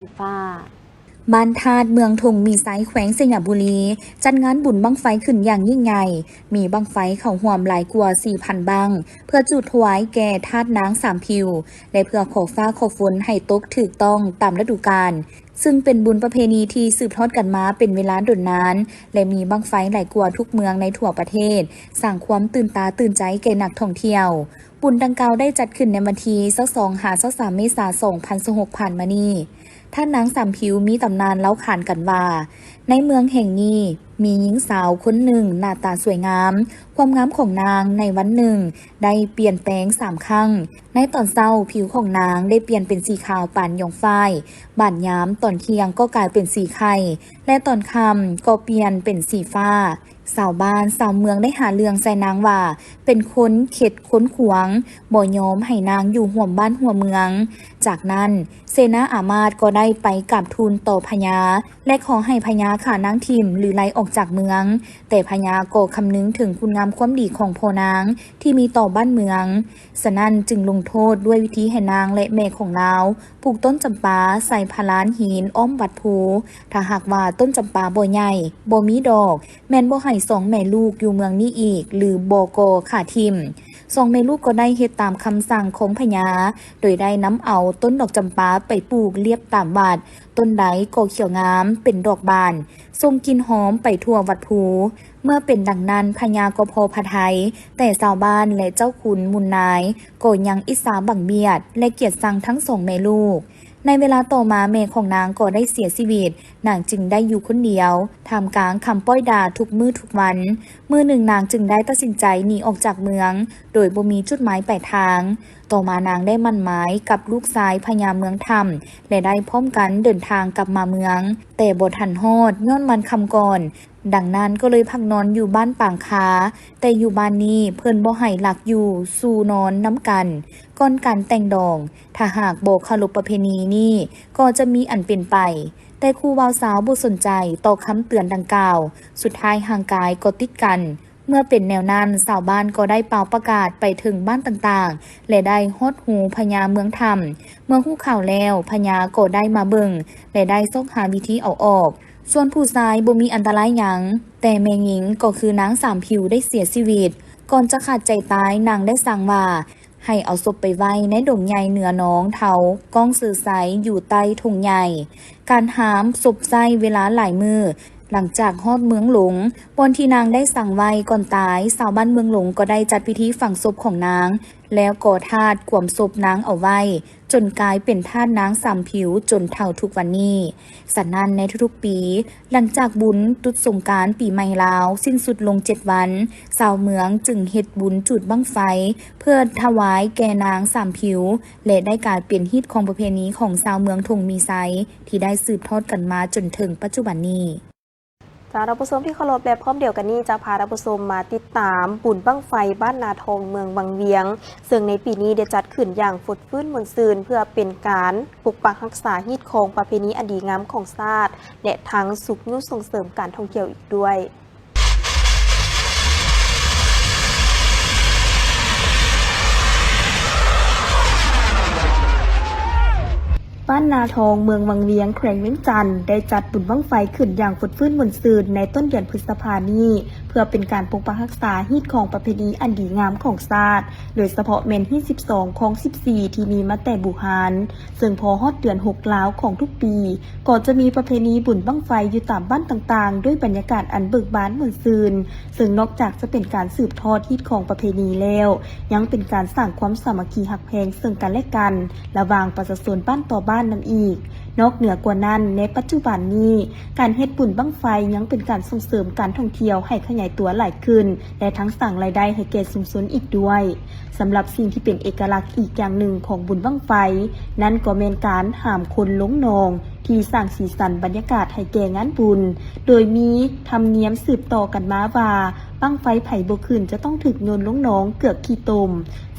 ฟ้าบ้านธาตุเมืองธงมีไซแขวงสยามบุรีจัดงานบุญบั้งไฟขึ้นอย่างยิ่งใหญ่มีบั้งไฟเข้าร่วมหลายกว่า 4,000 บั้งเพื่อจุดถวายแก่ธาตุนางสามผิวและเพื่อขอฟ้าขอฝนให้ตกถูกต้องตามฤดูกาลซึ่งเป็นบุญประเพณีที่สืบทอดกันมาเป็นเวลาดนนานและมีบั้งไฟหลายกว่าทุกเมืองในทั่วประเทศสร้างความตื่นตาตื่นใจแก่นักท่องเที่ยวบุญดังกล่าวได้จัดขึ้นในวันที่22-23 เมษายน 2026 ผ่านมานี้ท่านนางสามผิวมีตำนานเล่าขานกันว่าในเมืองแห่งนี้มีหญิงสาวคนหนึ่งหน้าตาสวยงามความงามของนางในวันหนึ่งได้เปลี่ยนแปลง3 ครั้งในตอนเช้าผิวของนางได้เปลี่ยนเป็นสีขาวปานหยองฝ้ายบ่ายยามตอนเที่ยงก็กลายเป็นสีไข่และตอนค่ำก็เปลี่ยนเป็นสีฟ้าสาวบ้านสาวเมืองได้หาเรื่องใส่นางว่าเป็นคนเข็ดค้นขวางบ่ยอมให้นางอยู่ห่วมบ้านหัวเมืองจากนั้นเสนาอามาตย์ก็ได้ไปกราบทูลต่อพญาและขอให้พญาขานางทิมหรือไล่ออกจากเมืองแต่พญาก็คำนึงถึงคุณงามความดีของพ่อนางที่มีต่อบ้านเมืองฉะนั้นจึงลงโทษด้วยวิธีให้นางและแม่ของนางปลูกต้นจำปาใส่พลานหินอ้อมวัดภูถ้าหากว่าต้นจำปาบ่ใหญ่บ่มีดอกแม่นบ่ให้2 แม่ลูกอยู่เมืองนี้อีกหรือบ่ก็ขาทิม2 แม่ลูกก็ได้เฮ็ดตามคำสั่งของพญาโดยได้นำเอาต้นดอกจำปาไปปลูกเรียบตามวัดต้นใดก็เขียวงามเป็นดอกบานทรงกลิ่นหอมไปทั่ววัดภูเมื่อเป็นดังนั้นพญาก็พอพระทัยแต่ชาวบ้านและเจ้าขุนมุนนายก็ยังอิสาบังเบียดและเกลียดชังทั้ง2 แม่ลูกในเวลาต่อมาแม่ของนางก็ได้เสียชีวิตนางจึงได้อยู่คนเดียวท่ามกลางคำป้อยด่าทุกมื้อทุกวันมื้อหนึ่งนางจึงได้ตัดสินใจหนีออกจากเมืองโดยบ่มีจุดหมายปลายทางต่อมานางได้มั่นหมายกับลูกชายพญาเมืองธรรมและได้พร้อมกันเดินทางกลับมาเมืองแต่บ่ทันฮอดย้อนมันคำก่อนดังนั้นก็เลยพักนอนอยู่บ้านปางคาแต่อยู่บ้านนี้เพิ่นบ่ให้หลักอยู่สู่นอนน้ำกันก่อนการแต่งดองถ้าหากบ่เคารพประเพณีนี้ก็จะมีอันเป็นไปแต่ครูบ่าวสาวบ่สนใจต่อคำเตือนดังกล่าวสุดท้ายห่างกายก็ติดกันเมื่อเป็นแนวนั้นชาวบ้านก็ได้เป่าประกาศไปถึงบ้านต่างๆและได้ฮอดหูพญาเมืองธรรมเมื่อฮู้ข่าวแล้วพญาก็ได้มาเบิ่งและได้ซอกหาวิธีเอาออกส่วนผู้ชายบ่มีอันตรายหยังแต่แม่หญิงก็คือนางสามผิวได้เสียชีวิตก่อนจะขาดใจตายนางได้สั่งว่าให้เอาศพไปไว้ในดงใหญ่เหนือหนองเถาก้องสื่อใสอยู่ใต้ธงใหญ่การหามศพใส่เวลาหลายมือหลังจากฮอดเมืองหลงบนที่นางได้สั่งไว้ก่อนตายชาวบ้านเมืองหลงก็ได้จัดพิธีฝังศพของนางแล้วก่อธาตุขวมศพนางเอาไว้จนกลายเป็นธาตุนางสามผิวจนเท่าทุกวันนี้สันนั้นในทุกๆปีหลังจากบุญตรุษสงกรานต์ปีใหม่ลาวสิ้นสุดลง7 วันชาวเมืองจึงเฮ็ดบุญจุดบั้งไฟเพื่อถวายแก่นางสามผิวและได้กลายเป็นฮิตของประเพณีของชาวเมืองธงมีไซที่ได้สืบทอดกันมาจนถึงปัจจุบันนี้จากท่านผู้ชมที่เคารพและพร้อมเดียวกันนี้จะพาท่านผู้ชมมาติดตามบุญบั้งไฟบ้านนาทองเมืองบางเวียงซึ่งในปีนี้ได้จัดขึ้นอย่างฟุดฟื้นมวลซืนเพื่อเป็นการปกปักรักษาฮีตของประเพณีอันดีงามของชาติและทั้งสุขนุส่งเสริมการท่องเที่ยวอีกด้วยบ้านนาทองเมืองวังเวียงแขวงเวียงจันทร์ได้จัดบุญบั้งไฟขึ้นอย่างฟุดฟื้นมวลซืนในต้นเดือนพฤษภาคมนี้เพื่อเป็นการปกปักรักษาฮีตของประเพณีอันดีงามของชาติโดยเฉพาะเมนที่12ของ14ที่มีมาแต่บูฮานซึ่งพอฮอดเดือน6แล้วของทุกปีก็จะมีประเพณีบุญบั้งไฟอยู่ตามบ้านต่างๆด้วยบรรยากาศอันเบิกบานมวลซืนซึ่งนอกจากจะเป็นการสืบทอดฮีตของประเพณีแล้วยังเป็นการสร้างความสามัคคีหักแพงซึ่งกันและกันระหว่างประชาชนบ้านต่อบ้านนั่นอีกนอกเหนือกว่านั้นในปัจจุบันนี้การเฮ็ดบุญบั้งไฟยังเป็นการส่งเสริมการท่องเที่ยวให้ขยายตัวหลายขึ้นและทั้งสร้างรายได้ให้แก่ชุมชนอีกด้วยสำหรับสิ่งที่เป็นเอกลักษณ์อีกอย่างหนึ่งของบุญบั้งไฟนั่นก็เป็นการหามคนลงนองที่สร้างสีสันบรรยากาศให้แก่งานบุญโดยมีธรรมเนียมสืบต่อกันมาว่าบั้งไฟไผ่บ่ขึ้นจะต้องถูกโยนลงหนองเกือกขี้ตม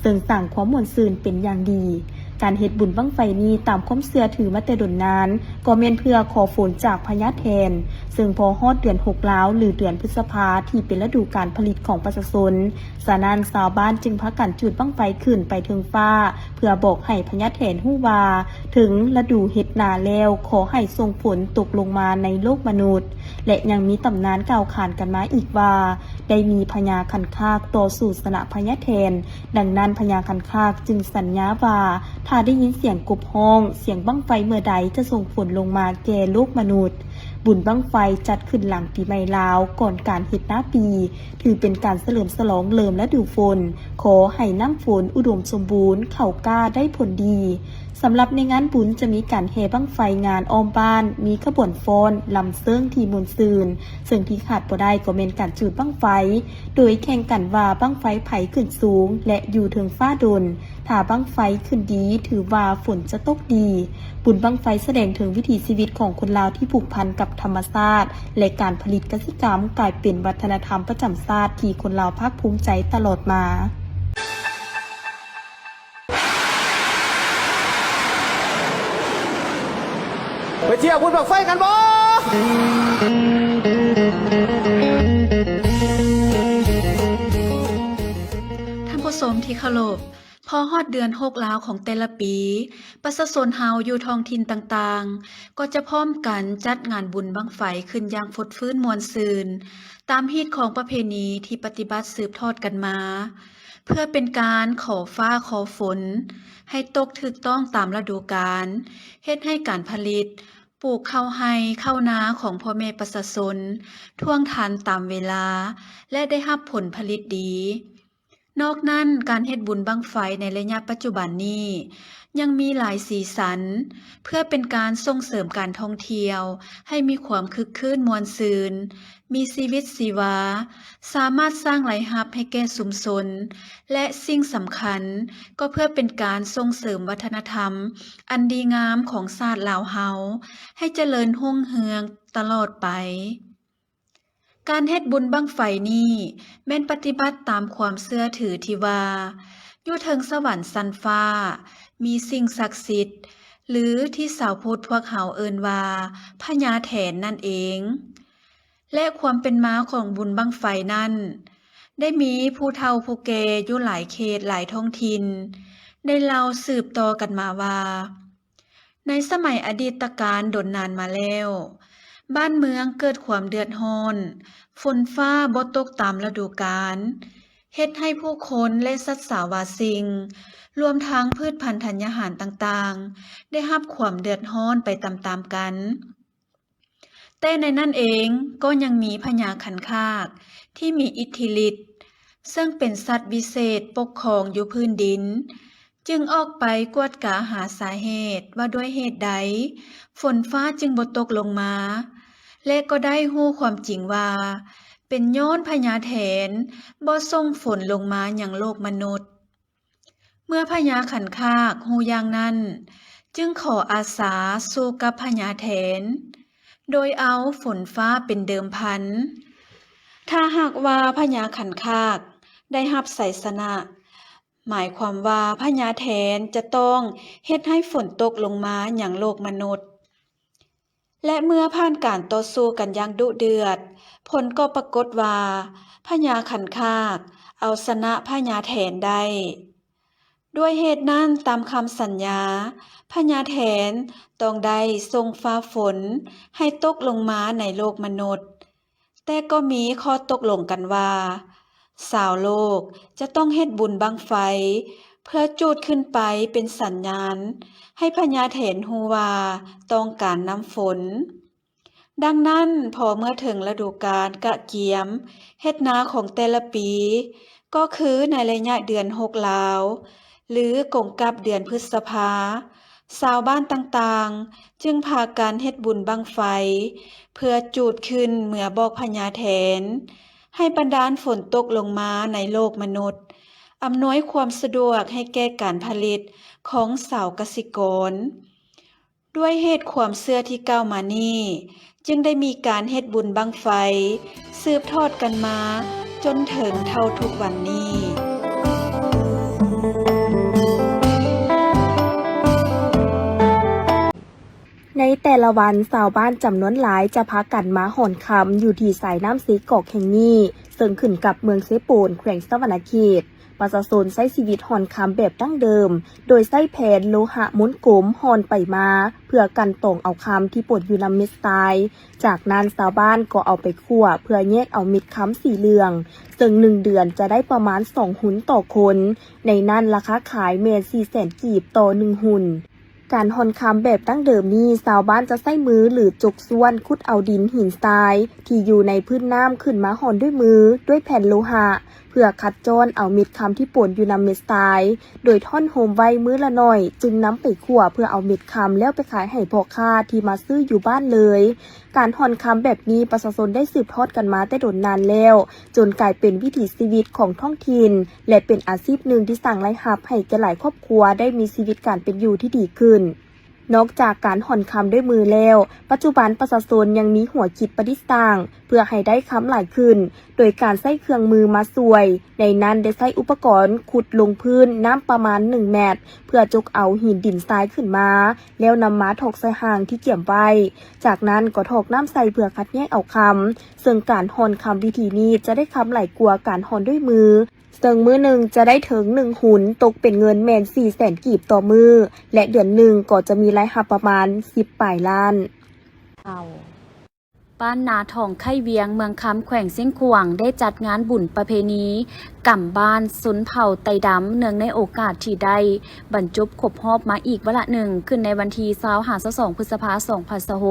ซึ่งสร้างความม่วนซื่นเป็นอย่างดี การเฮ็ดบุญบั้งไฟนี้ตามความเชื่อถือมาแต่ดนนานก็แม่นเพื่อขอฝนจากพญาแทนซึ่งพอฮอดเดือน6แล้วหรือเดือนพฤษภาที่เป็นฤดูการผลิตของประชาชนฉะนั้นชาวบ้านจึงพากันจุดบั้งไฟขึ้นไปถึงฟ้าเพื่อบอกให้พญาแทนฮู้ว่าถึงฤดูเฮ็ดนาแล้วขอให้ส่งฝนตกลงมาในโลกมนุษย์และยังมีตำนานกล่าวขานกันมาอีกว่าได้มีพญาคันคากต่อสู่สนะพญาแทนดังนั้นพญาคันคากจึงสัญญาว่าถ้าได้ยินเสียงกบฮ้องเสียงบั้งไฟเมื่อใดจะส่งฝนลงมาแก่โลกมนุษย์บุญบั้งไฟจัดขึ้นหลังปีใหม่ลาวก่อนการเฮ็ดนาปีถือเป็นการเฉลิมฉลองเลิมและดูฝนขอให้น้ำฝนอุดมสมบูรณ์เข้ากล้าได้ผลดีสำหรับในงานบุญจะมีการแห่บั้งไฟงานอ้อมบ้านมีขบวนฟ้อนลำเซิงที่มวลซืนซึ่งที่ขาดบ่ได้ก็เป็นการจุดบั้งไฟโดยแข่งกันว่าบั้งไฟไผขึ้นสูงและอยู่ถึงฟ้าดนถ้าบั้งไฟขึ้นดีถือว่าฝนจะตกดีบุญบั้งไฟแสดงถึงวิถีชีวิตของคนลาวที่ผูกพันกับธรรมชาติและการผลิตกสิกรรมกลายเป็นวัฒนธรรมประจำชาติที่คนลาวภาคภูมิใจตลอดมาไปเที่ยวบุญบั้งไฟกันบ่ท่านผู้ชมที่เคารพพอฮอดเดือน6แล้วของแต่ละปีประชาชนเฮาอยู่ท้องถิ่นต่างๆก็จะพร้อมกันจัดงานบุญบั้งไฟขึ้นอย่างฟดฟื้นม่วนซื่นตามฮีตของประเพณีที่ปฏิบัติสืบทอดกันมาเพื่อเป็นการขอฟ้าขอฝนให้ตกถูกต้องตามฤดูกาลเฮ็ดให้การผลิตปลูกข้าวไร่ข้าวนาของพ่อแม่ประชาชนท่วงทันตามเวลาและได้รับผลผลิตดีนอกนั้นการเฮ็ดบุญบั้งไฟในระยะปัจจุบันนี้ยังมีหลายสีสันเพื่อเป็นการส่งเสริมการท่องเที่ยวให้มีความคึกคืนม่วนซื่นมีชีวิตชีวาสามารถสร้างรายรับให้แก่ชุมชนและสิ่งสำคัญก็เพื่อเป็นการส่งเสริมวัฒนธรรมอันดีงามของชาติลาวเฮาให้เจริญรุ่งเรืองตลอดไปการเฮ็ดบุญบั้งไฟนี้แม่นปฏิบัติตามความเชื่อถือที่ว่าอยู่เทิงสวรรค์ชั้นฟ้ามีสิ่งศักดิ์สิทธิ์หรือที่ชาวพุทธพวกเฮาเอิ้นว่าพญาแถนนั่นเองและความเป็นมาของบุญบั้งไฟนั้นได้มีผู้เฒ่าผู้แก่อยู่หลายเขตหลายท้องถิ่นได้เล่าสืบต่อกันมาว่าในสมัยอดีตการดนนานมาแล้วบ้านเมืองเกิดความเดือดร้อนฝนฟ้าบ่ตกตามฤดูกาลเฮ็ดให้ผู้คนและสัตว์สาวาสิ่งรวมทั้งพืชพันธุ์ธัญญาหารต่างๆได้รับความเดือดร้อนไปตามๆกันแต่ในนั้นเองก็ยังมีพญาคันคากที่มีอิทธิฤทธิ์ซึ่งเป็นสัตว์วิเศษปกครองอยู่พื้นดินจึงออกไปกวดกาหาสาเหตุว่าด้วยเหตุใดฝนฟ้าจึงบ่ตกลงมาและก็ได้ฮู้ความจริงว่าเป็นย้อนพญาแถนบ่ส่งฝนลงมาอย่างโลกมนุษย์เมื่อพญาขันคากฮู้อย่างนั้นจึงขออาสาสู้กับพญาแถนโดยเอาฝนฟ้าเป็นเดิมพันถ้าหากว่าพญาขันคากได้รับชัยชนะหมายความว่าพญาแถนจะต้องเฮ็ดให้ฝนตกลงมาอย่างโลกมนุษย์และเมื่อผ่านการต่อสู้กันอย่างดุเดือดผลก็ปรากฏว่าพญาขันคากเอาชนะพญาแถนได้ด้วยเหตุนั้นตามคำสัญญาพญาแถนต้องได้ทรงฟ้าฝนให้ตกลงมาในโลกมนุษย์แต่ก็มีข้อตกลงกันว่าชาวโลกจะต้องเฮ็ดบุญบั้งไฟเพื่อจูดขึ้นไปเป็นสัญญาณให้พญาแถนฮู้ว่าต้องการน้ำฝนดังนั้นพอเมื่อถึงฤดูกาลกะเกียมเฮ็ดนาของแต่ละปีก็คือในระยะเดือน6ลาวหรือกงกับเดือนพฤษภาชาวบ้านต่างๆจึงพากันเฮ็ดบุญบั้งไฟเพื่อจูดขึ้นเมื่อบอกพญาแถนให้บันดาลฝนตกลงมาในโลกมนุษย์อำนวยความสะดวกให้แก่การผลิตของชาวกสิกรด้วยเหตุความเชื่อที่กล่าวมานี้จึงได้มีการเฮ็ดบุญบั้งไฟสืบทอดกันมาจนถึงเท่าทุกวันนี้ ในแต่ละวันชาวบ้านจำนวนหลายจะพากันมาหอนคำอยู่ที่สายน้ำสีกอกแห่งนี้ซึ่งขึ้นกับเมืองเซปูนแขวงสะวรรณเขตประชาชนใช้ชีวิตหอนคำแบบดั้งเดิมโดยใช้แผ่นโลหะหมุนกลมหอนไปมาเพื่อกันตรงเอาคำที่ปนอยู่นำเม็ดทรายจากนั้นชาวบ้านก็เอาไปคั่วเพื่อแยกเอาเม็ดคำสีเหลืองซึ่ง1 เดือนจะได้ประมาณ2 หุ่นต่อคนในนั้นราคาขายเมตร400,000 กีบต่อ1 หุ่นการหอนคำแบบดั้งเดิมนี้ชาวบ้านจะใช้มือหรือจกส่วนขุดเอาดินหินทรายที่อยู่ในพื้นน้ำขึ้นมาหอนด้วยมือด้วยแผ่นโลหะเพื่อคัดจอนเอาเม็ดคำที่ป่นอยู่นำเม็ดทรายโดยท่อนโฮมไว้มือละหน่อยจึงนำไปคั่วเพื่อเอาเม็ดคำแล้วไปขายให้พ่อค้าที่มาซื้ออยู่บ้านเลยการหอนคำแบบนี้ประชาชนได้สืบทอดกันมาแต่โดนนานแล้วจนกลายเป็นวิถีชีวิตของท้องถิ่นและเป็นอาชีพหนึ่งที่สร้างรายรับให้แก่หลายครอบครัวได้มีชีวิตการเป็นอยู่ที่ดีขึ้นนอกจากการห่อนคำด้วยมือแล้วปัจจุบันประชาชนยังมีหัวคิดประดิษฐ์ต่างเพื่อให้ได้คำหลายขึ้นโดยการใช้เครื่องมือมาช่วยในนั้นได้ใช้อุปกรณ์ขุดลงพื้นน้ำประมาณ1 เมตรเพื่อจกเอาหินดินทรายขึ้นมาแล้วนำมาถกใส่หางที่เกี่ยมไว้จากนั้นก็ถกน้ำใส่เพื่อคัดแยกเอาคำซึ่งการห่อนคำวิธีนี้จะได้คำหลายกว่าการห่อนด้วยมือซึ่งมื้อหนึ่งจะได้ถึง1 หุ่นตกเป็นเงินแม่น400,000 กีบต่อมือและเดือนหนึ่งก็จะมีรายรับประมาณ10 ปลายล้านบ้านนาทองไข่เวียงเมืองคำแขวงเส้นขวางได้จัดงานบุญประเพณีก่ำบ้านสุนเผ่าไตดำเนื่องในโอกาสที่ได้บรรจบครบรอบมาอีกวาระหนึ่งขึ้นในวันที่22 พฤษภาคม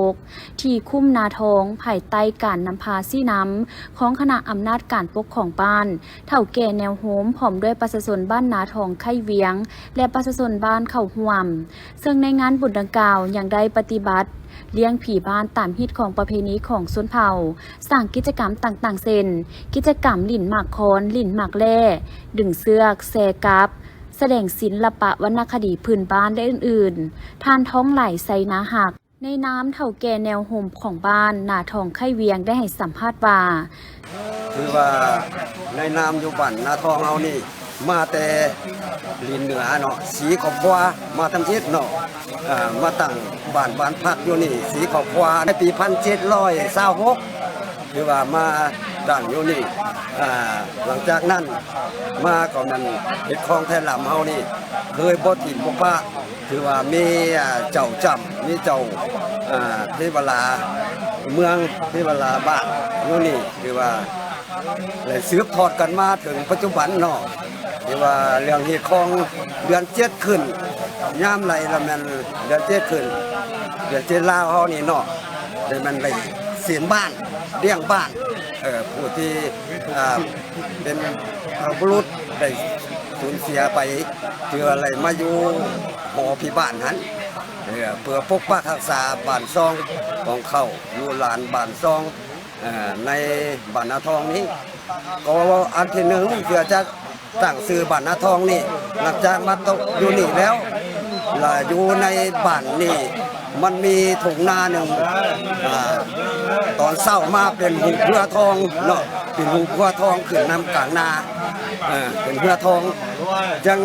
2026ที่คุ้มนาทองภายใต้การนำพาซี่น้ำของคณะอำนาจการปกครองบ้านเฒ่าแก่แนวโฮมพร้อมด้วยประชาชนบ้านนาทองไข่เวียงและประชาชนบ้านเข้าห่วมซึ่งในงานบุญดังกล่าวยังได้ปฏิบัติเลี้ยงผีบ้านตามฮิตของประเพณีของชนเผ่าสร้างกิจกรรมต่างๆเช่นกิจกรรมลิ่นหมากคอนลิ่นหมากแล่ดึงเสือกแซกับแสดงศิลปะวรรณคดีพื้นบ้านและอื่นๆทานท้องไหลไซนาหักในน้ำเฒ่าแก่แนวโฮมของบ้านนาทองไข่เวียงได้ให้สัมภาษณ์ว่าคือว่าในน้ำอยู่บ้านนาทองเอานี่มาแต่ลินเหนือเนาะสีขอบฟ้ามาทำเจ็ดเนาะมาตั้งบ้านพักอยู่นี่สีขอบฟ้าในปี1726คือว่ามาตั้งอยู่นี่หลังจากนั้นมาก็มันเฮ็ดคลองแท่ลำเฮานี่เคยบ่ถิ่มบ่ปะคือว่ามีเจ้าจำมีเจ้าเทวลาเมืองเทวลาบ้านอยู่นี่คือว่าเลยสืบทอดกันมาถึงปัจจุบันเนาะที่ว่าเรื่องที่ของเดือน7ขึ้นยามไหลละมันเดือน7ขึ้นเดือน7ลาวเฮานี่เนาะได้มันได้เสียนบ้านเลี้ยงบ้านผู้ที่เป็นบุรุษได้สูญเสียไปเพื่ออะไรมาอยู่หอพิบ้านนั้นเพื่อปกปักรักษาบ้านซองของเขาอยู่ลานบ้านซองในบ้านนาทองนี้ก็อันที่หนึ่งเพื่อจะตั้งชื่อบ้านนาทองนี่หลังจากมาตกอยู่นี่แล้วอยู่ในบ้านนี่มันมีถุงนาหนึ่งตอนเศร้ามาเป็นหูเรือทองเนาะเป็นหูเรือทองขึ้นนำกลางนาเป็นเรือทองจัง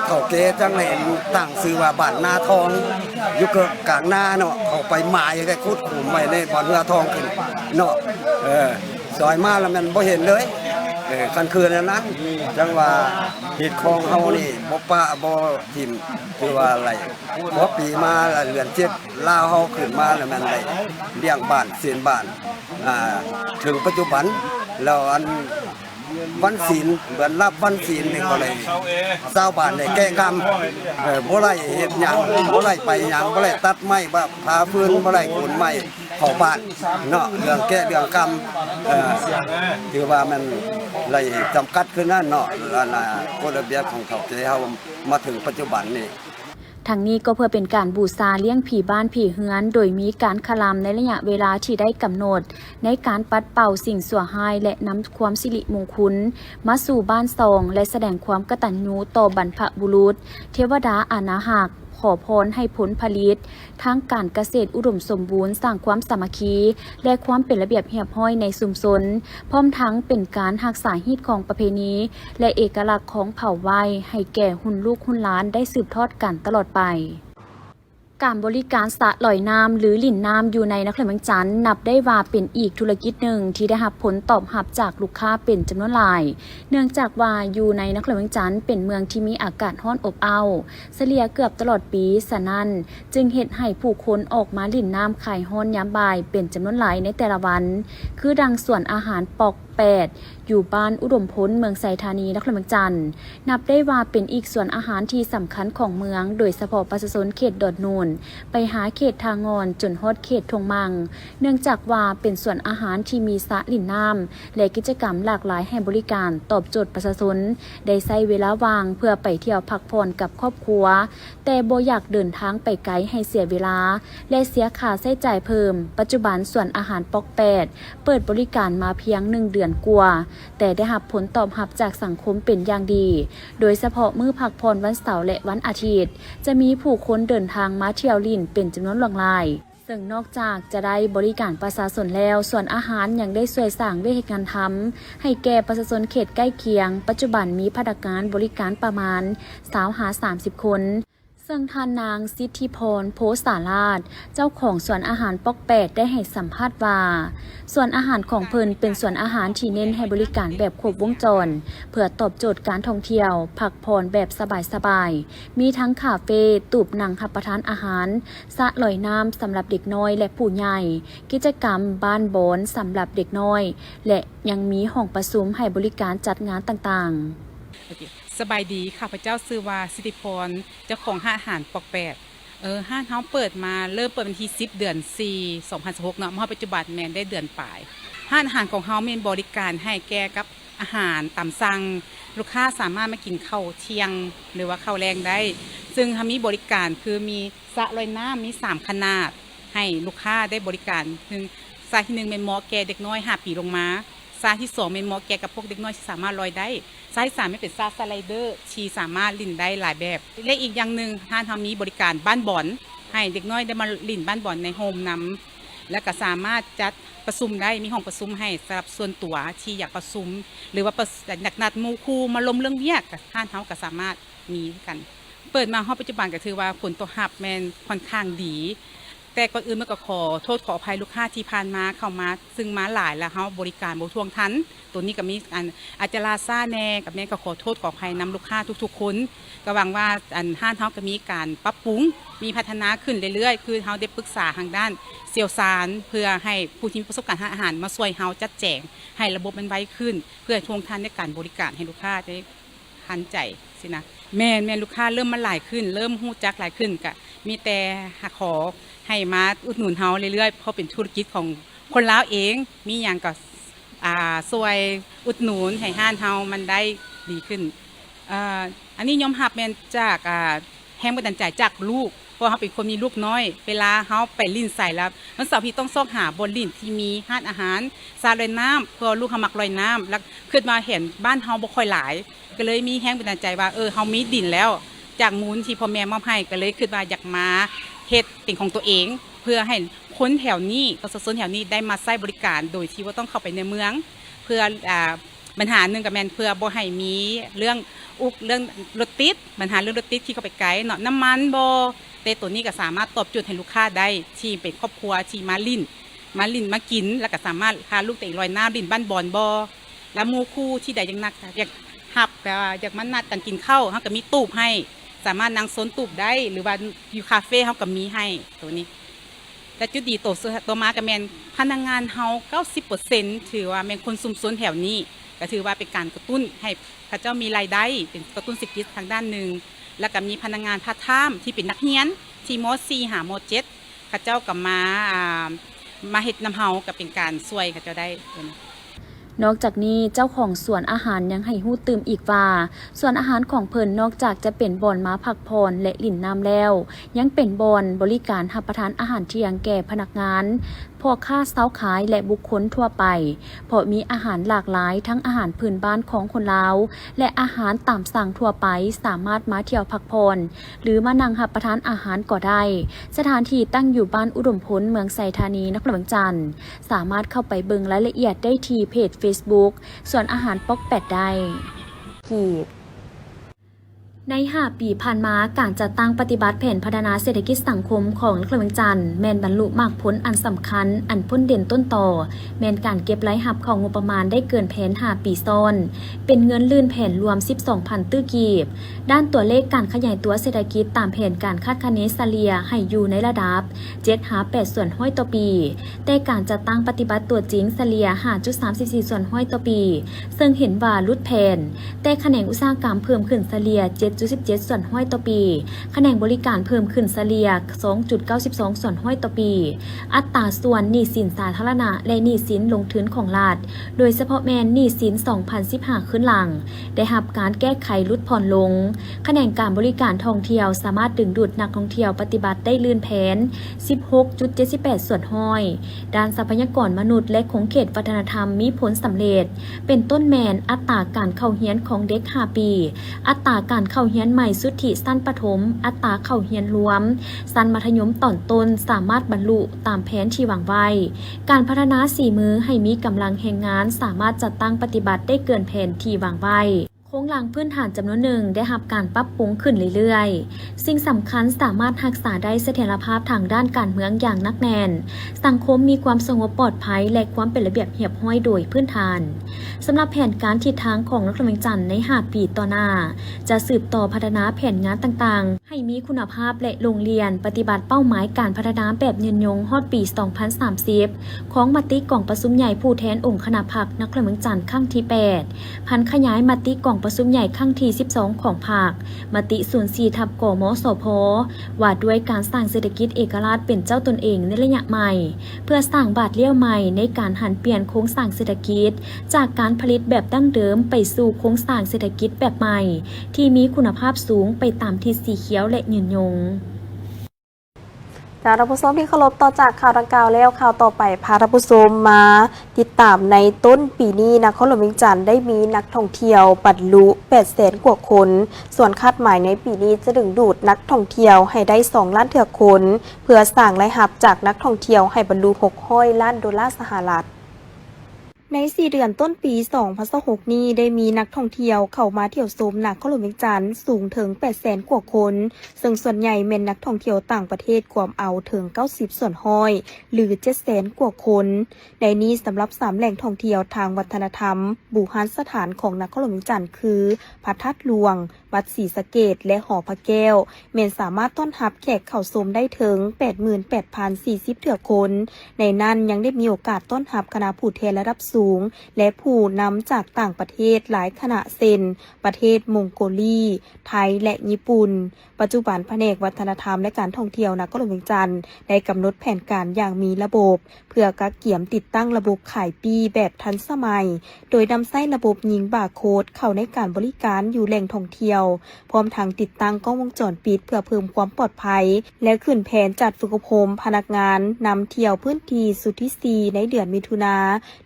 เขาเกจังเห็นตั้งชื่อว่าบ้านนาทองอยู่กลางนาเนาะเขาไปหมายแค่คุดขุมไว้ในบ่อนเรือทองขึ้นเนาะซอยมาแล้วมันบ่เห็นเลยคันคืนนั้นจังว่าหิดคลองเฮานี่บ่ปะบ่ทิ่มคือว่าอะไรพอปีมาเดือน7ลาวเฮาขึ้นมาแล้วมันได้เลี้ยงบ้านเสียนบ้านถึงปัจจุบันแล้วอันวันศีลเหมือนรับวันศีลนี่ก็เลยชาวบ้านได้แก้กรรมบ่ไล่เฮ็ดหยังบ่ไล่ไปหยังบ่ไล่ตัดไม้บ่พาฟืนบ่ไล่ขนไม้เข้าบ้านเนาะเรื่องแก้เรื่องกรรมคือว่ามันไล่จำกัดขึ้นนั่นเนาะกฎระเบียบของเขาจะเฮามาถึงปัจจุบันนี่ทั้งนี้ก็เพื่อเป็นการบูชาเลี้ยงผีบ้านผีเฮือนโดยมีการคลำในระยะเวลาที่ได้กำหนดในการปัดเป่าสิ่งชั่วร้ายและนำความสิริมงคลมาสู่บ้านซองและแสดงความกตัญญูต่อบรรพบุรุษเทวดาอาณาหักขอพรให้ผลผลิตทั้งการเกษตรอุดมสมบูรณ์สร้างความสามัคคีและความเป็นระเบียบเรียบร้อยในชุมชนพร้อมทั้งเป็นการรักษาฮีตของประเพณีและเอกลักษณ์ของเผ่าไว้ให้แก่หุ่นลูกหุ่นหลานได้สืบทอดกันตลอดไป การบริการสระลอยน้ำหรือหลิ่นน้ำอยู่ในนครเมืองจันทน์นับได้ว่าเป็นอีกธุรกิจหนึ่งที่ได้รับผลตอบรับจากลูกค้าเป็นจำนวนหลายเนื่องจากว่าอยู่ในนครเมืองจันทน์เป็นเมืองที่มีอากาศร้อนอบอ้าวเฉลี่ยเกือบตลอดปีฉะนั้นจึงเฮ็ดให้ผู้คนออกมาหลิ่นน้ำคลายร้อนยามบ่ายเป็นจำนวนหลายในแต่ละวันคือดังสวนอาหารปอก8อยู่บ้านอุดมพลเมืองไซธานีนครเมืองจันทน์นับได้ว่าเป็นอีกส่วนอาหารที่สำคัญของเมืองโดยเฉพาะประชาชนเขตดอนนูนไปหาเขตทางงอนจนฮอดเขตทงมังเนื่องจากว่าเป็นส่วนอาหารที่มีสระลิ่นน้ำและกิจกรรมหลากหลายให้บริการตอบโจทย์ประชาชนได้ใช้เวลาว่างเพื่อไปเที่ยวพักผ่อนกับครอบครัวแต่บ่อยากเดินทางไปไกลให้เสียเวลาและเสียค่าใช้จ่ายเพิ่มปัจจุบันส่วนอาหารปอก8เปิดบริการมาเพียง1 เดือนกว่าแต่ได้รับผลตอบรับจากสังคมเป็นอย่างดีโดยเฉพาะมื้อพักผ่อนวันเสาร์และวันอาทิตย์จะมีผู้คนเดินทางมาเที่ยวลิ่นเป็นจำนวนหลากหลายซึ่งนอกจากจะได้บริการประชาชนแล้วส่วนอาหารยังได้ช่วยสร้างเวทีการทำให้แก่ประชาชนเขตใกล้เคียงปัจจุบันมีพนักงานบริการประมาณ20-30 คนซึ่งท่านนางสิทธิพรโพสาราชเจ้าของสวนอาหารปอก8ได้ให้สัมภาษณ์ว่าส่วนอาหารของเพิ่นเป็นส่วนอาหารที่เน้นให้บริการแบบครบวงจรเพื่อตอบโจทย์การท่องเที่ยวพักผ่อนแบบสบายๆมีทั้งคาเฟ่ตูบนั่งรับประทานอาหารสระลอยน้ำสำหรับเด็กน้อยและผู้ใหญ่กิจกรรมบ้านบอนสำหรับเด็กน้อยและยังมีห้องประชุมให้บริการจัดงานต่างๆสบายดีข้าพเจ้าชื่อว่าสิทธิพรเจ้าของห้างอาหารปอก8ห้างเฮาเปิดมาเริ่มเปิดวันที่10 เดือน 4 2016เนาะมาปัจจุบันแม่นได้เดือนปลายห้างอาหารของเฮามีบริการให้แก่กับอาหารตามสั่งลูกค้าสามารถมากินข้าวเที่ยงหรือว่าข้าวแรงได้ซึ่งเฮามีบริการคือมีสระลอยน้ำมี3ขนาดให้ลูกค้าได้บริการซึ่งสระที่1เป็นเหมาะแก่เด็กน้อย5 ปีลงมาสระที่2เป็นเหมาะแก่กับพวกเด็กน้อยที่สามารถลอยได้สระที่3ไม่เป็นสไลเดอร์ที่สามารถลิ่นได้หลายแบบและอีกอย่างหนึ่งท่านทำมีบริการบ้านบอลให้เด็กน้อยได้มาลิ่นบ้านบอลในโฮมนำและก็สามารถจัดประชุมได้มีห้องประชุมให้สำหรับส่วนตัวที่อยากประชุมหรือว่าอยากนัดหมู่คู่มาลมเรื่องเวียกท่านเขาก็สามารถมีกันเปิดมาห้องปัจจุบันก็ถือว่าผลตอบรับแมนค่อนข้างดีแต่ก่อนอื่นมันก็ขอโทษขออภัยลูกค้าที่ผ่านมาเข้ามาซึ่งมาหลายแล้วเขาบริการบ่ทวงทันตัวนี้ก็มีอาจจะลาซ่าแน่กับแม่ก็ขอโทษขออภัยนำลูกค้าทุกๆคนก็หวังว่าห้างเขาก็มีการปรับปรุงมีพัฒนาขึ้นเรื่อยๆคือเขาได้ปรึกษาทางด้านเชี่ยวชาญเพื่อให้ผู้ที่มีประสบการณ์ทางอาหารมาช่วยเขาจัดแจงให้ระบบมันไวขึ้นเพื่อทวงทันในการบริการให้ลูกค้าได้ทันใจสินะแม่ลูกค้าเริ่มมาหลายขึ้นเริ่มฮู้จักหลายขึ้นก็มีแต่ขอให้มาอุดหนุนเฮาเรื่อยๆเพราะเป็นธุรกิจของคนลาวเองมีอย่างก็ช่วยอุดหนุนให้ห้านเฮามันได้ดีขึ้นอันนี้ยอมรับแม่นจากแรงบันดาลใจจากลูกเพราะเขาเป็นคนมีลูกน้อยเวลาเขาไปลิ้นใส่แล้ววันเสาร์พี่ต้องซอกหาบนลิ้นที่มีห้านอาหารซาลอยน้ำเพื่อลูกเขามักลอยน้ำแล้วขึ้นมาเห็นบ้านเฮาบ่ค่อยหลายก็เลยมีแรงบันดาลใจว่าเฮามีดินแล้วจากมูลที่พ่อแม่มอบให้ก็เลยขึ้นมาอยากมาเฮ็ดเป็นของตัวเองเพื่อให้คนแถวนี้ประชาชนแถวนี้ได้มาใช้บริการโดยที่ว่าต้องเข้าไปในเมืองเพื่อปัญหาหนึ่งกับแมนเพื่อบ่ให้มีเรื่องรถติดปัญหาเรื่องรถติดที่เข้าไปไกลเนาะน้ำมันบ่แต่ตัวนี้ก็สามารถตอบโจทย์ให้ลูกค้าได้ที่เป็นครอบครัวที่มาลิ้นมากินแล้วก็สามารถพาลูกเตะลอยน้ำลิ้นบ้านบอลบ่แล้วหมู่คู่ที่ใดยังนักอยากหับอยากมานัดกันกินข้าวเฮาก็มีตู้ให้สามารถนั่งโซนตูบได้หรือว่าอยู่คาเฟ่เขาก็มีให้ตัวนี้แต่จุดดีตัวมากับแมนพนักงานเฮา 90% ถือว่าแมนคนซุ่มซนแถวนี้ก็ถือว่าเป็นการกระตุ้นให้เขาเจ้ามีรายได้เป็นกระตุ้นเศรษฐกิจทางด้านหนึ่งแล้วก็มีพนักงานพาร์ทไทม์ที่เป็นนักเรียนที่ม.4 หาม.7เขาเจ้าก็มาเฮ็ดนำเฮาก็เป็นการช่วยเขาเจ้าได้นอกจากนี้เจ้าของสวนอาหารยังให้ฮู้ตื่มอีกว่าสวนอาหารของเพิ่นนอกจากจะเป็นบ่อนมาพักผ่อนและลิ่นน้ำแล้วยังเป็นบ่อนบริการรับประทานอาหารเที่ยงแก่พนักงานพ่อค้าเช้าขายและบุคคลทั่วไปเพราะมีอาหารหลากหลายทั้งอาหารพื้นบ้านของคนลาวและอาหารตามสั่งทั่วไปสามารถมาเที่ยวพักผ่อนหรือมานั่งรับประทานอาหารก็ได้สถานที่ตั้งอยู่บ้านอุดมพลเมืองไซธานีนครเมืองจันทน์สามารถเข้าไปเบิ่งรายละเอียดได้ที่เพจFacebook ส่วนอาหารปอก8ได้ ใน5 ปีผ่านมาการจัดตั้งปฏิบัติแผนพัฒนาเศรษฐกิจสังคมของนครหลวงจันทร์แม่นบรรลุมรรคผลอันสำคัญอันพ้นเด่นต้นต่อแม่นการเก็บรายรับของงบประมาณได้เกินแผน5 ปีซ้อนเป็นเงินลื่นแผนรวม 12,000 ตื้อกีบด้านตัวเลขการขยายตัวเศรษฐกิจตามแผนการคาดคะเนเฉลี่ยให้อยู่ในระดับ 7-8 ส่วนห้อยต่อปีแต่การจัดตั้งปฏิบัติตัวจริงเฉลี่ย 5.34 ส่วนห้อยต่อปีซึ่งเห็นว่าลุดแผนแต่แขนงอุตสาหกรรมเพิ่มขึ้นเฉลี่ย 7.17 ส่วนห้อยต่อปีแขนงบริการเพิ่มขึ้นเฉลี่ย 2.92 ส่วนห้อยต่อปีอัตราส่วนหนี้สินสาธารณะและหนี้สินลงทุนของรัฐโดยเฉพาะแม่นหนี้สิน 2015 ขึ้นหลังได้รับการแก้ไขลดผ่อนลงแขนงการบริการท่องเที่ยวสามารถดึงดูดนักท่องเที่ยวปฏิบัติได้ลื่นแผน 16.78 ส่วนห้อยด้านทรัพยากรมนุษย์และคงเขตวัฒนธรรมมีผลสำเร็จเป็นต้นแมนอัตราการเข้าเรียนของเด็ก5 ปีอัตราการเข้าเรียนใหม่สุทธิสั้นประถมอัตราเข้าเรียนรวมสั้นมัธยมตอนต้นสามารถบรรลุตามแผนที่วางไว้การพัฒนา4 มือให้มีกำลังแรงงานสามารถจัดตั้งปฏิบัติได้เกินแผนที่วางไว้โครงหลังพื้นฐานจำนวนหนึ่งได้รับการปรับปรุงขึ้นเรื่อยๆสิ่งสำคัญสามารถรักษาได้เสถียรภาพทางด้านการเมืองอย่างนักแน่นสังคมมีความสงบปลอดภัยและความเป็นระเบียบเรียบร้อยโดยพื้นฐานสำหรับแผนการทิศทางของนครหลวงจันทร์ใน5 ปีต่อหน้าจะสืบต่อพัฒนาแผนงานต่างๆให้มีคุณภาพและโรงเรียนปฏิบัติเป้าหมายการพัฒนาแบบยืนยงฮอดปี 2030 ของมติกล่องประชุมใหญ่ผู้แทนองค์คณะพรรคนครหลวงจันทร์ครั้งที่ 8 พันขยายมติกล่องประชุมใหญ่ครั้งที่ 12 ของพรรคมติ 04 ทับกมสพว่าด้วยการสร้างเศรษฐกิจเอกราชเป็นเจ้าตนเองในระยะใหม่เพื่อสร้างบาทเลี้ยวใหม่ในการหันเปลี่ยนโครงสร้างเศรษฐกิจจากการผลิตแบบดั้งเดิมไปสู่โครงสร้างเศรษฐกิจแบบใหม่ที่มีคุณภาพสูงไปตามทิศสีเขียวและยืนยงท่านผู้ชมที่เคารพต่อจากข่าวดังกล่าวแล้วข่าวต่อไปพาท่านผู้ชมมาติดตามในต้นปีนี้นครหลวงเวียงจันทร์ได้มีนักท่องเที่ยวบรรลุ 800,000 กว่าคนส่วนคาดหมายในปีนี้จะดึงดูดนักท่องเที่ยวให้ได้2 ล้านเถื่อคนเพื่อสร้างรายรับจากนักท่องเที่ยวให้บรรลุ$600 ล้านสหรัฐใน4 เดือนต้นปี 2026 นี้ได้มีนักท่องเที่ยวเข้ามาเที่ยวชมนครหลวงเวียงจันทร์สูงถึง 800,000 กว่าคนซึ่งส่วนใหญ่เป็นนักท่องเที่ยวต่างประเทศกว่าเอาถึง 90 ส่วนห้อยหรือ 700,000 กว่าคนในนี้สำหรับ3 แหล่งท่องเที่ยวทางวัฒนธรรมบูหานสถานของนครหลวงเวียงจันทร์คือพระธาตุหลวงวัดศรีสะเกษและหอพระแก้วแม้นสามารถต้อนรับแขกเข้าชมได้ถึง 88,040 เถื่อคนในนั้นยังได้มีโอกาสต้อนรับคณะผู้แทนระดับสูงและผู้นำจากต่างประเทศหลายคณะเช่นประเทศมองโกลีไทยและญี่ปุ่นปัจจุบันแผนกวัฒนธรรมและการท่องเที่ยวนครหลวงเวียงจันทร์ได้กำหนดแผนการอย่างมีระบบเพื่อกักเกี่ยมติดตั้งระบบขายปีแบบทันสมัยโดยนำใช้ระบบยิงบาร์โค้ดเข้าในการบริการอยู่แหล่งท่องเที่ยวพร้อมทางติดตั้งกล้องวงจรปิดเพื่อเพิ่มความปลอดภัยและขึ้นแผนจัดฝึกอบรมพนักงานนำเที่ยวพื้นที่สุทธิซีในเดือนมิถุนา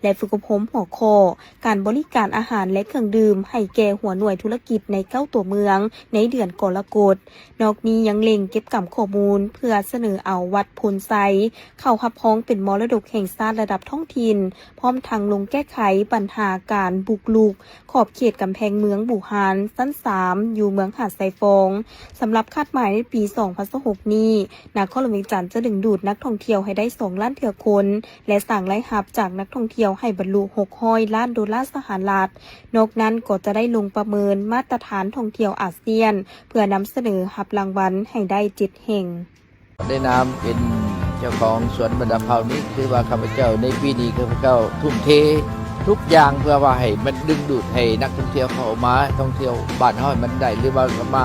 และฝึกอบรมหัวข้อการบริการอาหารและเครื่องดื่มให้แก่หัวหน่วยธุรกิจใน9 ตัวเมืองในเดือนกรกฎาคมนอกนี้ยังเล็งเก็บกำข้อมูลเพื่อเสนอเอาวัดพลไซเข้ารับพ้องเป็นมรดกแห่งชาติระดับท้องถิ่นพร้อมทางลงแก้ไขปัญหาการบุกรุกขอบเขตกำแพงเมืองบูหานชั้น 3อยู่เมืองหาดไซฟองสำหรับคาดหมายในปี 2026 นี้นครหลวงเวียงจันทร์จะดึงดูดนักท่องเที่ยวให้ได้2 ล้านเถื่อคนและสร้างรายรับจากนักท่องเที่ยวให้บรรลุ$600 ล้านสหรัฐนอกนั้นก็จะได้ลงประเมินมาตรฐานท่องเที่ยวอาเซียนเพื่อนำเสนอรับรางวัลให้ได้7 แห่งได้นามเป็นเจ้าของสวนบรรดาเผ่านี้คือว่าข้าพเจ้าในปีนี้ข้าพเจ้าทุ่มเททุกอย่างเพื่อว่าให้มันดึงดูดให้นักท่องเที่ยวเข้ามาท่องเที่ยวบ้านเฮามันได้หรือว่ามา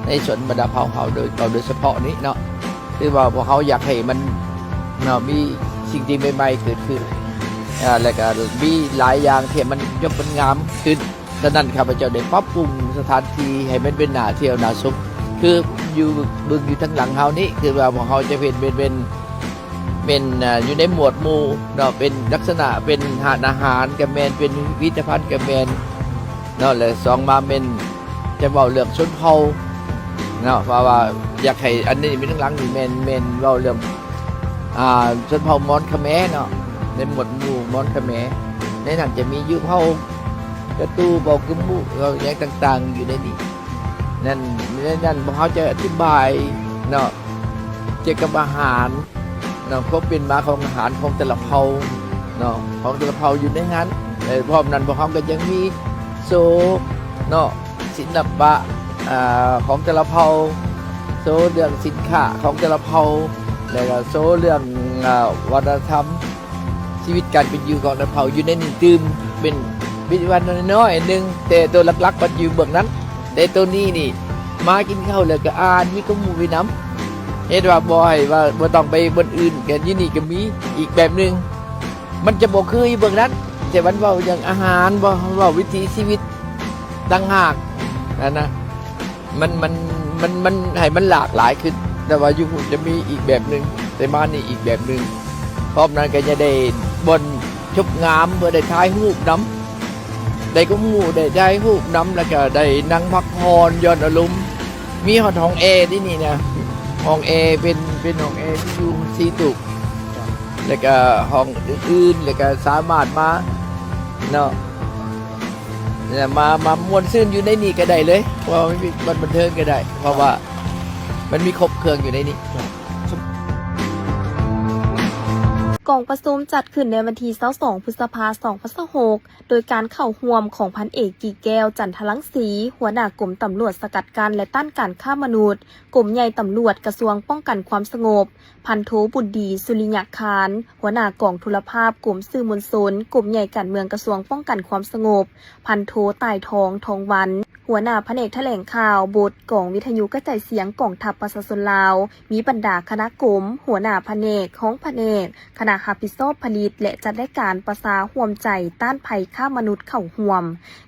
ในสวนบรรดาเผ่าเขาโดยเฉพาะนี้เนาะคือว่าพวกเขาอยากให้มันเนาะมีสิ่งที่ใหม่ๆเกิดขึ้นแล้วก็มีหลายอย่างที่มันยกมันงามขึ้นฉะนั้นข้าพเจ้าได้ปรับปรุงสถานที่ให้มันเป็นน่าเที่ยวน่าชมคืออยู่บึงอยู่ทั้งหลังเฮานี้คือว่าพวกเขาจะเป็นอยู่ในหมวดหมู่เนาะเป็นลักษณะเป็นอาหารกับแมนเป็นวิถีภัณฑ์กับแมนเนาะและ2มาเป็นจะเว้าเรื่องชนเผ่าเนาะเพราะว่าอยากให้อันนี้เป็นทั้งหลังนี่แมนเว้าเรื่องชนเผ่ามอญเขมรเนาะในหมวดหมู่มอญเขมรในนั้นจะมีอยู่เผ่ากระตูเผ่ากึมมุอย่างต่างๆอยู่ในนี้ นั่นพวกเขาจะอธิบายเนาะเกี่ยวกับอาหารเนาะก็เป็นมาของอาหารของแต่ละเผ่าเนาะของแต่ละเผ่าอยู่ในนั้นพร้อมนั้นพวกเขาก็ยังมีโซเนาะศิลปะของแต่ละเผ่าโซเรื่องสินค้าของแต่ละเผ่าแล้วก็โซเรื่องวัฒนธรรมชีวิตการเป็นอยู่ของแต่ละเผ่าอยู่ในนี่ตื่มเป็นวิธีวันน้อยๆนึงแต่ตัวหลักๆมันอยู่เบื้องนั้นแต่ตัวนี้นี่มากินข้าวแล้วก็อ่านมีก็มูวิน้ำเห็นว่าบ่อยว่าบ่ต้องไปบนอื่นกันที่นี่ก็มีอีกแบบนึงมันจะบ่คืออยู่เบื้องนั้นแต่วันเว้าอย่างอาหารบ่เว้าวิถีชีวิตต่างหากนะมันให้มันหลากหลายขึ้นแต่ว่าอยู่จะมีอีกแบบนึงแต่มานี่อีกแบบนึงพร้อมนั้นก็จะได้บนชบงามเพื่อได้ถ่ายรูปน้ำได้ก็หมู่ได้ถ่ายรูปน้ำแล้วก็ได้นั่งพักผ่อนย้อนอารมณ์มีห้องแอร์ที่นี่นะห้องแอร์เป็นห้องแอร์ที่อยู่ซีตุกแล้วก็ห้องอื่นๆแล้วก็สามารถมาเนาะมามวนซื่นอยู่ในนี่ก็ได้เลยเพราะว่าไม่มีบันเทิงก็ได้เพราะว่ามันมีครบเครื่องอยู่ในนี้ กองประชุมจัดขึ้นในวันที่22 พฤษภาคม 2026 โดยการเข้าร่วมของพันเอกกี่แก้วจันทรังสีหัวหน้ากรมตำรวจสกัดกั้นและต้านการฆ่ามนุษย์กรมใหญ่ตำรวจกระทรวงป้องกันความสงบพันโทบุญดีสุริยะคารหัวหน้ากองทุลภาพกรมสื่อมวลชนกรมใหญ่การเมืองกระทรวงป้องกันความสงบพันโทตายทองทองวันหัวหน้าแผนกแถลงข่าวบทกองวิทยุกระจายเสียงกองทัพประชาชนลาวมีบรรดาคณะกรมหัวหน้าแผนกของแผนกคณะรับผิดชอบผลิตและจัดรายการประสาห่วมใจต้านภัยฆ่ามนุษย์เข้าห่วม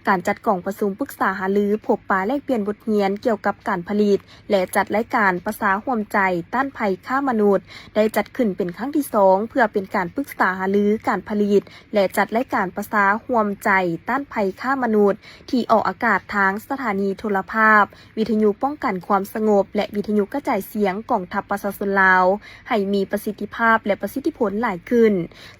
การจัดกองประชุมปรึกษาหารือพบปะแลกเปลี่ยนบทเรียนเกี่ยวกับการผลิตและจัดรายการประสาห่วมใจต้านภัยฆ่ามนุษย์ได้จัดขึ้นเป็นครั้งที่2เพื่อเป็นการปรึกษาหารือการผลิตและจัดรายการประสาห่วมใจต้านภัยฆ่ามนุษย์ที่ออกอากาศทางสถานีโทรภาพวิทยุป้องกันความสงบและวิทยุกระจายเสียงกองทัพประชาชนลาวให้มีประสิทธิภาพและประสิทธิผลหลายขึ้น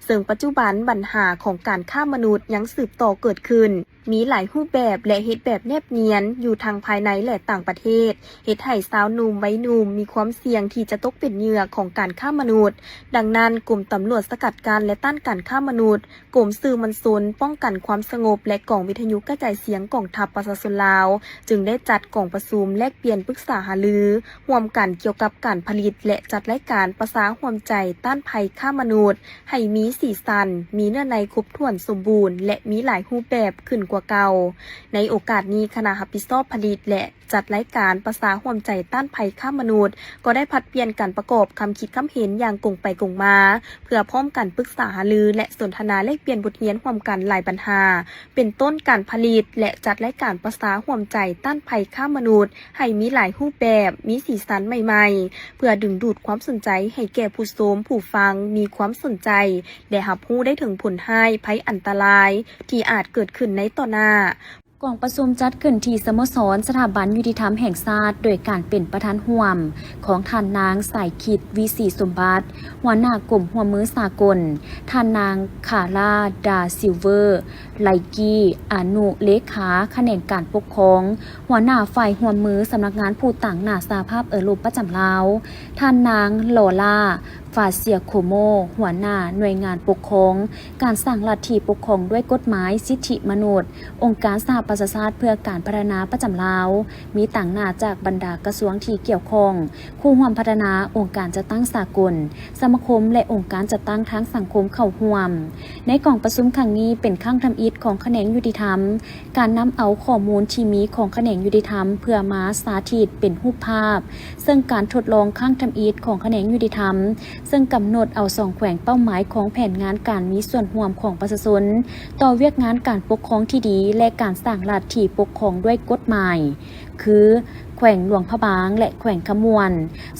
ซึ่งปัจจุบันปัญหาของการฆ่ามนุษย์ยังสืบต่อเกิดขึ้นมีหลายรูปแบบและเหตุแบบแนบเนียนอยู่ทางภายในและต่างประเทศเหตุให้สาวหนุ่มวัยหนุ่มมีความเสี่ยงที่จะตกเป็นเหยื่อของการฆ่ามนุษย์ดังนั้นกลุ่มตำรวจสกัดกั้นและต้านการฆ่ามนุษย์กลุ่มสื่อมวลชนป้องกันความสงบและกองวิทยุกระจายเสียงกองทัพประชาชนลาวจึงได้จัดกองประชุมแลกเปลี่ยนปรึกษาหารือร่วมกันเกี่ยวกับการผลิตและจัดรายการประสาห่วมใจต้านภัยฆ่ามนุษย์ให้มีสีสันมีเนื้อในครบถ้วนสมบูรณ์และมีหลายรูปแบบขึ้นกว่าเก่าในโอกาสนี้คณะรับผิดชอบผลิตและจัดรายการประสาห่วมใจต้านภัยฆ่ามนุษย์ก็ได้ผลัดเปลี่ยนการประกอบคำคิดคำเห็นอย่างกงไปกงมาเพื่อพร้อมกันปรึกษาหารือและสนทนาแลกเปลี่ยนบทเรียนร่วมกันหลายปัญหาเป็นต้นการผลิตและจัดรายการประสาห่วมใจต้านภัยฆ่ามนุษย์ให้มีหลายรูปแบบมีสีสันใหม่ๆเพื่อดึงดูดความสนใจให้แก่ผู้ชมผู้ฟังมีความสนใจและรับรู้ได้ถึงผลให้ภัยอันตรายที่อาจเกิดขึ้นในต่อหน้ากองประชุมจัดขึ้นที่สโมสรสถาบันยุติธรรมแห่งชาติโดยการเป็นประธานร่วมของท่านนางสายคิดวิสีสมบัติหัวหน้ากลุ่มหัวมือสากลท่านนางคาร่าดาซิลเวอร์ไลกี้อนุเลขาแขนงการปกครองหัวหน้าฝ่ายหัวมือสำนักงานผู้ต่างหน้าสหภาพเออโรปประจำลาวท่านนางโลลาฟาเซียโคโมหัวหน้าหน่วยงานปกครองการสร้างลัทธิปกครองด้วยกฎหมายสิทธิมนุษย์องค์การสหประชาชาติเพื่อการพัฒนาประจำลาวมีต่างหน้าจากบรรดากระทรวงที่เกี่ยวข้องคู่ร่วมพัฒนาองค์การจัดตั้งสากลสมาคมและองค์การจัดตั้งทางสังคมเข้าร่วมในกองประชุมครั้งนี้เป็นครั้งทำอิฐของแขนงยุติธรรมการนำเอาข้อมูลที่มีของแขนงยุติธรรมเพื่อมาสาธิตเป็นรูปภาพซึ่งการทดลองครั้งทำอิฐของแขนงยุติธรรมซึ่งกำหนดเอา2แขวงเป้าหมายของแผนงานการมีส่วนร่วมของประชาชนต่อเวียกงานการปกครองที่ดีและการสร้างลัทธิปกครองด้วยกฎหมายคือแขวงหลวงพระบางและแขวงขมวน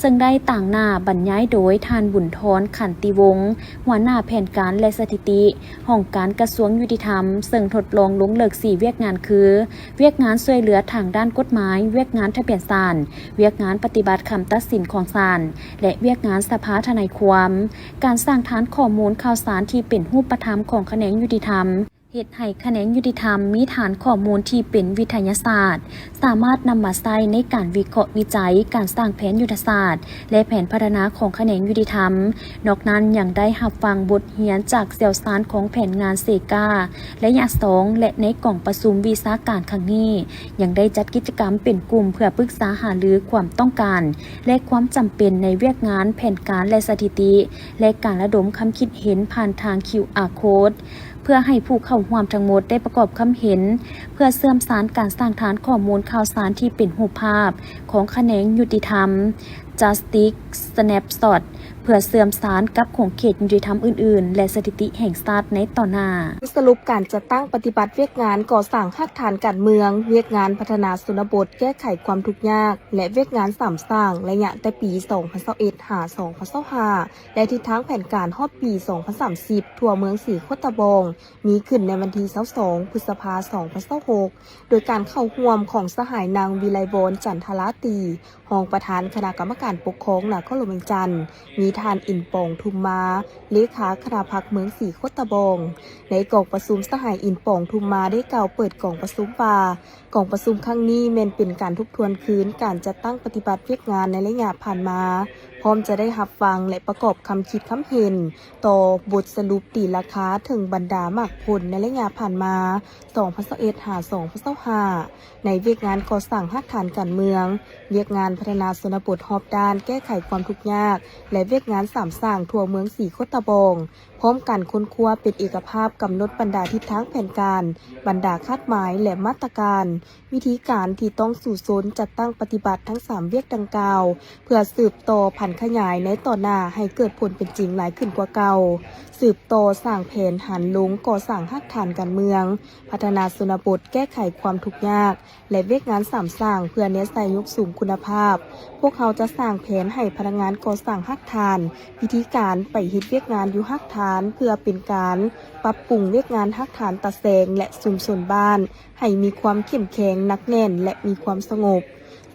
ซึ่งได้ต่างหน้าบรรยายโดยท่านบุญทรขันติวงศ์หัวหน้าแผนการและสถิติห้องการกระทรวงยุติธรรมซึ่งทดลองลงเลิก4เวียกงานคือเวียกงานช่วยเหลือทางด้านกฎหมายเวียกงานทะเบียนศาลเวียกงานปฏิบัติคำตัดสินของศาลและเวียกงานสภาทนายความการสร้างฐานข้อมูลข่าวสารที่เป็นรูปธรรมของแขนงยุติธรรม เฮ็ดให้แขนงยุติธรรมมีฐานข้อมูลที่เป็นวิทยาศาสตร์สามารถนำมาใช้ในการวิเคราะห์วิจัยการสร้างแผนยุทธศาสตร์และแผนพัฒนาของแขนงยุติธรรมนอกนั้นยังได้รับฟังบทเรียนจากเซลล์สารของแผนงานเซกาและยะ2และในกล่องประชุมวิชาการครั้งนี้ยังได้จัดกิจกรรมเป็นกลุ่มเพื่อปรึกษาหารือความต้องการและความจำเป็นในเวียกงานแผนการและสถิติและการระดมความคิดเห็นผ่านทาง QR Codeเพื่อให้ผู้เข้าร่วมทั้งหมดได้ประกอบความเห็นเพื่อเสริมสารการสร้างฐานข้อมูลข่าวสารที่เป็นรูปภาพของแขนงยุติธรรม Justice Snapshot เพื่อเสริมสารกับของเขตยุติธรรมอื่นๆและสถิติแห่งชาติในต่อหน้าสรุปการจัดตั้งปฏิบัติเวียกงานก่อสร้างรากฐานการเมืองเวียกงานพัฒนาชนบทแก้ไขความทุกข์ยากและเวียกงานสามสร้างระยะแต่ปี 2021 หา 2025และทิศทางแผนการฮอดปี 2030 ทั่วเมืองสีโคตะบองมีขึ้นในวันที่ 22 พฤษภาคม 2026 โดยการเข้าร่วมของสหายนางวิไลบลจันทราตีรองประธานคณะกรรมการปกครองนครหลวงเวียงจันทร์มีทานอินปองทุมมาเลขาคณะพรรคเมืองสีโคตะบองในกองประชุมสหายอินปองทุมมาได้กล่าวเปิดกองประชุมว่ากองประชุมครั้งนี้แม้นเป็นการทบทวนคืนการจัดตั้งปฏิบัติเวียกงานในระยะผ่านมาพร้อมจะได้รับฟังและประกอบคำคิดคำเห็นต่อบทสรุปตีราคาถึงบรรดามากผลในระยะผ่านมา 2021 หา 2025ในเวียกงานก่อสร้างรากฐานการเมืองเวียกงานพัฒนาชนบทรอบด้านแก้ไขความทุกข์ยากและเวียกงานสามสร้างทั่วเมืองสีโคตะบองพร้อมการค้นคว้าเป็นเอกภาพกำหนดบรรดาทิศทางแผนการบรรดาคาดหมายและมาตรการวิธีการที่ต้องสู่สนจัดตั้งปฏิบัติทั้ง3เวียกดังกล่าวเพื่อสืบต่อผันขยายในต่อหน้าให้เกิดผลเป็นจริงหลายขึ้นกว่าเก่าสืบต่อสร้างแผนหันลงก่อสร้างรากฐานการเมืองพัฒนาชนบทแก้ไขความทุกข์ยากและเวียกงานสามสร้างเพื่อเน้นใส่ยกสูงคุณภาพพวกเขาจะสร้างแผนให้พนักงานก่อสร้างรากฐานวิธีการไปเฮ็ดเวียกงานอยู่รากฐานเพื่อเป็นการปรับปรุงเวียกงานรากฐานตะแสงและชุมชนบ้านให้มีความเข้มแข็งหนักแน่นและมีความสงบ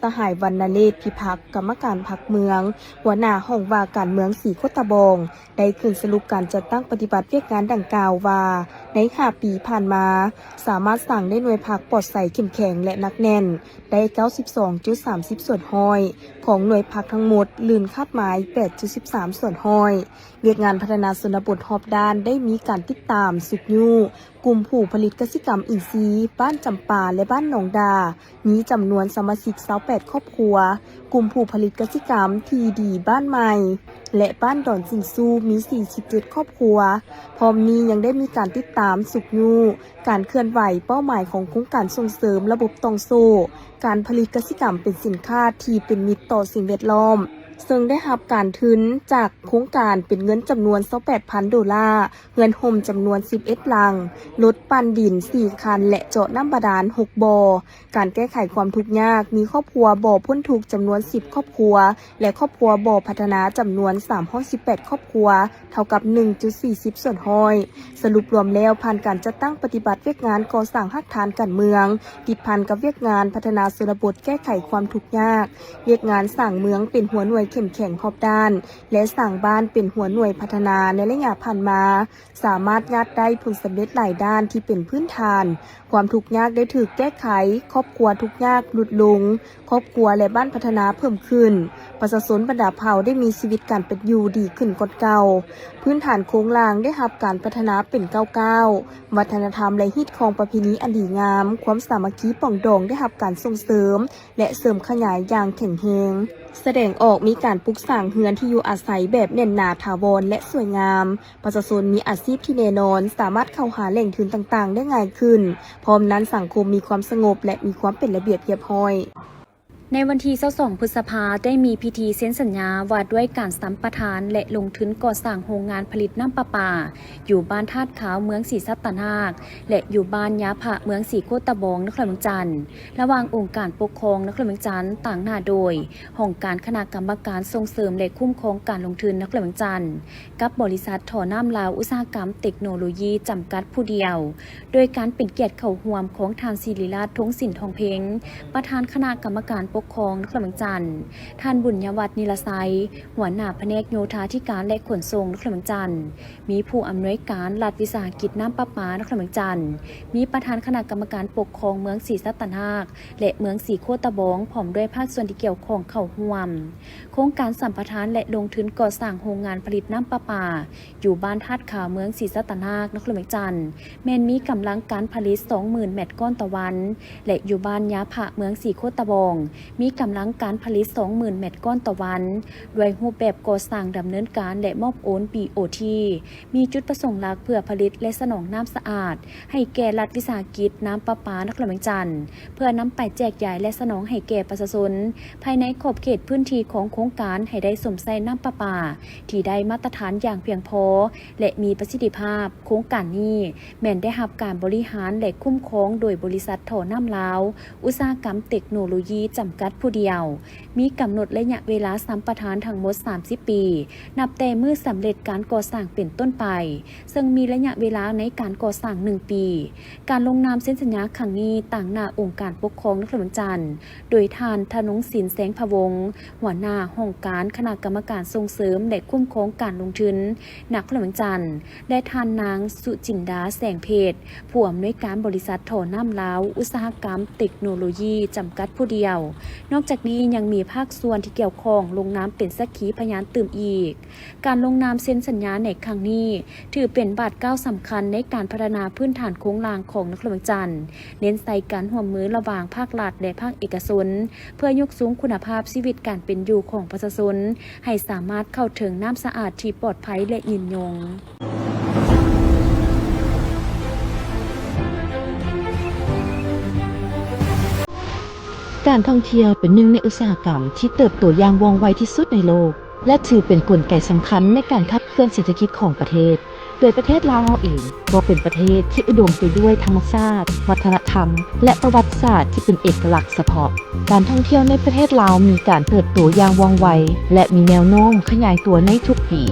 สหายวรรณเลศพิพักษ์กรรมการพรรคเมืองหัวหน้าห้องว่าการเมืองสีโคตะบองได้ขึ้นสรุปการจัดตั้งปฏิบัติเวียกงานดังกล่าวว่าใน5 ปีผ่านมาสามารถสั่งได้หน่วยพรรคปลอดใสเข้มแข็งและหนักแน่นได้ 92.30 ส่วนห้อยของหน่วยพรรคทั้งหมดลื่นคาดหมาย 8.13 ส่วนห้อยเวียกงานพัฒนาชนบทรอบด้านได้มีการติดตามสุดยู่กลุ่มผู้ผลิตกสิกรรมอินทรีย์บ้านจำปาและบ้านหนองดามีจำนวนสมาชิก28ครอบครัวกลุ่มผู้ผลิตกสิกรรมทีดีบ้านใหม่และบ้านดอนสิงซูมี47ครอบครัวพร้อมนี้ยังได้มีการติดตามสุกยู่การเคลื่อนไหวเป้าหมายของโครงการส่งเสริมระบบตองโซ่การผลิตกสิกรรมเป็นสินค้าที่เป็นมิตรต่อสิ่งแวดล้อมซึ่งได้รับการทุนจากโครงการเป็นเงินจำนวน $28,000 เงินห่มจำนวน11ลังรถปั่นดิน4คันและเจาะน้ำบาดาล6บ่อการแก้ไขความทุกข์ยากมีครอบครัวบ่อพ้นทุกข์จำนวน10ครอบครัวและครอบครัวบ่อพัฒนาจำนวน318ครอบครัวเท่ากับ 1.40 ส่วนห้อยสรุปรวมแล้วผ่านการจัดตั้งปฏิบัติเวียกงานก่อสร้างรากฐานการเมืองติดพันกับเวียกงานพัฒนาชนบทแก้ไขความทุกข์ยากเวียกงานสร้างเมืองเป็นหัวหน่วยเข้มแข็งรอบด้านและสร้างบ้านเป็นหัวหน่วยพัฒนาในระยะผ่านมาสามารถงัดได้ผลสำเร็จหลายด้านที่เป็นพื้นฐานความทุกข์ยากได้ถูกแก้ไขครอบครัวทุกข์ยากลดลงครอบครัวและบ้านพัฒนาเพิ่มขึ้นประชาชนบรรดาเผ่าได้มีชีวิตการเป็นอยู่ดีขึ้นกว่าเก่าพื้นฐานโครงล่างได้รับการพัฒนาเป็นก้าววัฒนธรรมและฮิตของประเพณีอันดีงามความสามัคคีป่องดองได้รับการส่งเสริมและเสริมขยายอย่างแข็งแรงแสดงออกมีการปลูกสร้างเรือนที่อยู่อาศัยแบบแน่นหนาถาวรและสวยงามประชาชนมีอาชีพที่แน่นอนสามารถเข้าหาแหล่งทุนต่างๆได้ง่ายขึ้นพร้อมนั้นสังคมมีความสงบและมีความเป็นระเบียบเรียบร้อย ในวันที่22 พฤษภาได้มีพิธีเซ็นสัญญาว่าด้วยการสัมปทานและลงทุนก่อสร้างโรงงานผลิตน้ำประปาอยู่บ้านธาตุขาวเมืองศรีสัตนาคและอยู่บ้านยาผะเมืองศรีโคตะบองนครเมืองจันทร์ระหว่างองค์การปกครองนครเมืองจันทร์ต่างหน้าโดยห้องการคณะกรรมการส่งเสริมและคุ้มครองการลงทุนนครเมืองจันทร์กับบริษัทถ่อน้ำลาวอุตสาหกรรมเทคโนโลยีจำกัดผู้เดียวโดยการเป็นเกียรติเข้าร่วมของทานศิริราชทงสินทองเพ็งประธานคณะกรรมการ ปกครองนครหลวงจันทร์ท่านบุญยวัฒน์นิรไซหัวหน้าแผนกโยธาธิการและขนส่งนครหลวงจันทร์มีผู้อำนวยการรัฐวิสาหกิจน้ำประปานครหลวงจันทร์มีประธานคณะกรรมการปกครองเมืองศรีสัตนาคและเมืองศรีโคตะบองพร้อมด้วยภาคส่วนที่เกี่ยวข้องเข้าร่วมโครงการสัมปทานและลงทุนก่อสร้างโรงงานผลิตน้ำประปาอยู่บ้านธาตุขาวเมืองศรีสัตนาคนครหลวงจันทร์แม้นมีกำลังการผลิต 20,000 เม็ดก้อนต่อวันและอยู่บ้านยาผะเมืองศรีโคตะบองมีกำลังการผลิต 20,000 เม็ดก้อนต่อวันด้วยรูปแบบก่อสร้างดำเนินการและมอบโอน BOT มีจุดประสงค์หลักเพื่อผลิตและสนองน้ำสะอาดให้แก่รัฐวิสาหกิจน้ำประปานครหลวงจันทร์เพื่อนำไปแจกจ่ายและสนองให้แก่ประชาชนภายในขอบเขตพื้นที่ของโครงการให้ได้สมใส่น้ำประปาที่ได้มาตรฐานอย่างเพียงพอและมีประสิทธิภาพโครงการนี้แม้นได้รับการบริหารและคุ้มครองโดยบริษัทท่อน้ำลาวอุตสาหกรรมเทคโนโลยีจำกัดผู้เดียวมีกำหนดระยะเวลาสัมปทานทั้งหมด30 ปีนับแต่เมื่อสำเร็จการก่อสร้างเป็นต้นไปซึ่งมีระยะเวลาในการก่อสร้าง1 ปีการลงนามเซ็นสัญญาครั้งนี้ต่างหน้าองค์การปกครองนครหลวงจันทร์โดยท่านธนงศิลป์แสงพะวงศ์หัวหน้าห้องการคณะกรรมการส่งเสริมและคุ้มครองการลงทุนนครหลวงจันทร์และท่านนางสุจินดาแสงเพชรผู้อำนวยการบริษัทท่อน้ำลาวอุตสาหกรรมเทคโนโลยีจำกัดผู้เดียวนอกจากนี้ยังมีภาคส่วนที่เกี่ยวข้องลงนามเป็นสักขีพยานตื่มอีกการลงนามเซ็นสัญญาในครั้งนี้ถือเป็นบาทก้าวสำคัญในการพัฒนาพื้นฐานโครงสร้างของนครหลวงจันทร์เน้นใส่การร่วมมือระหว่างภาครัฐและภาคเอกชนเพื่อยกสูงคุณภาพชีวิตการเป็นอยู่ของประชาชนให้สามารถเข้าถึงน้ำสะอาดที่ปลอดภัยและยืนยงการท่องเที่ยวเป็นหนึ่งในอุตสาหกรรมที่เติบโตอย่างว่องไวที่สุดในโลกและถือเป็นกลไกสำคัญในการขับเคลื่อนเศรษฐกิจของประเทศโดยประเทศลาวเองก็เป็นประเทศที่อุดมไปด้วยธรรมชาติวัฒนธรรมและประวัติศาสตร์ที่เป็นเอกลักษณ์เฉพาะการท่องเที่ยวในประเทศลาวมีการเติบโตอย่างว่องไวและมีแนวโน้มขยายตัวในทุกปี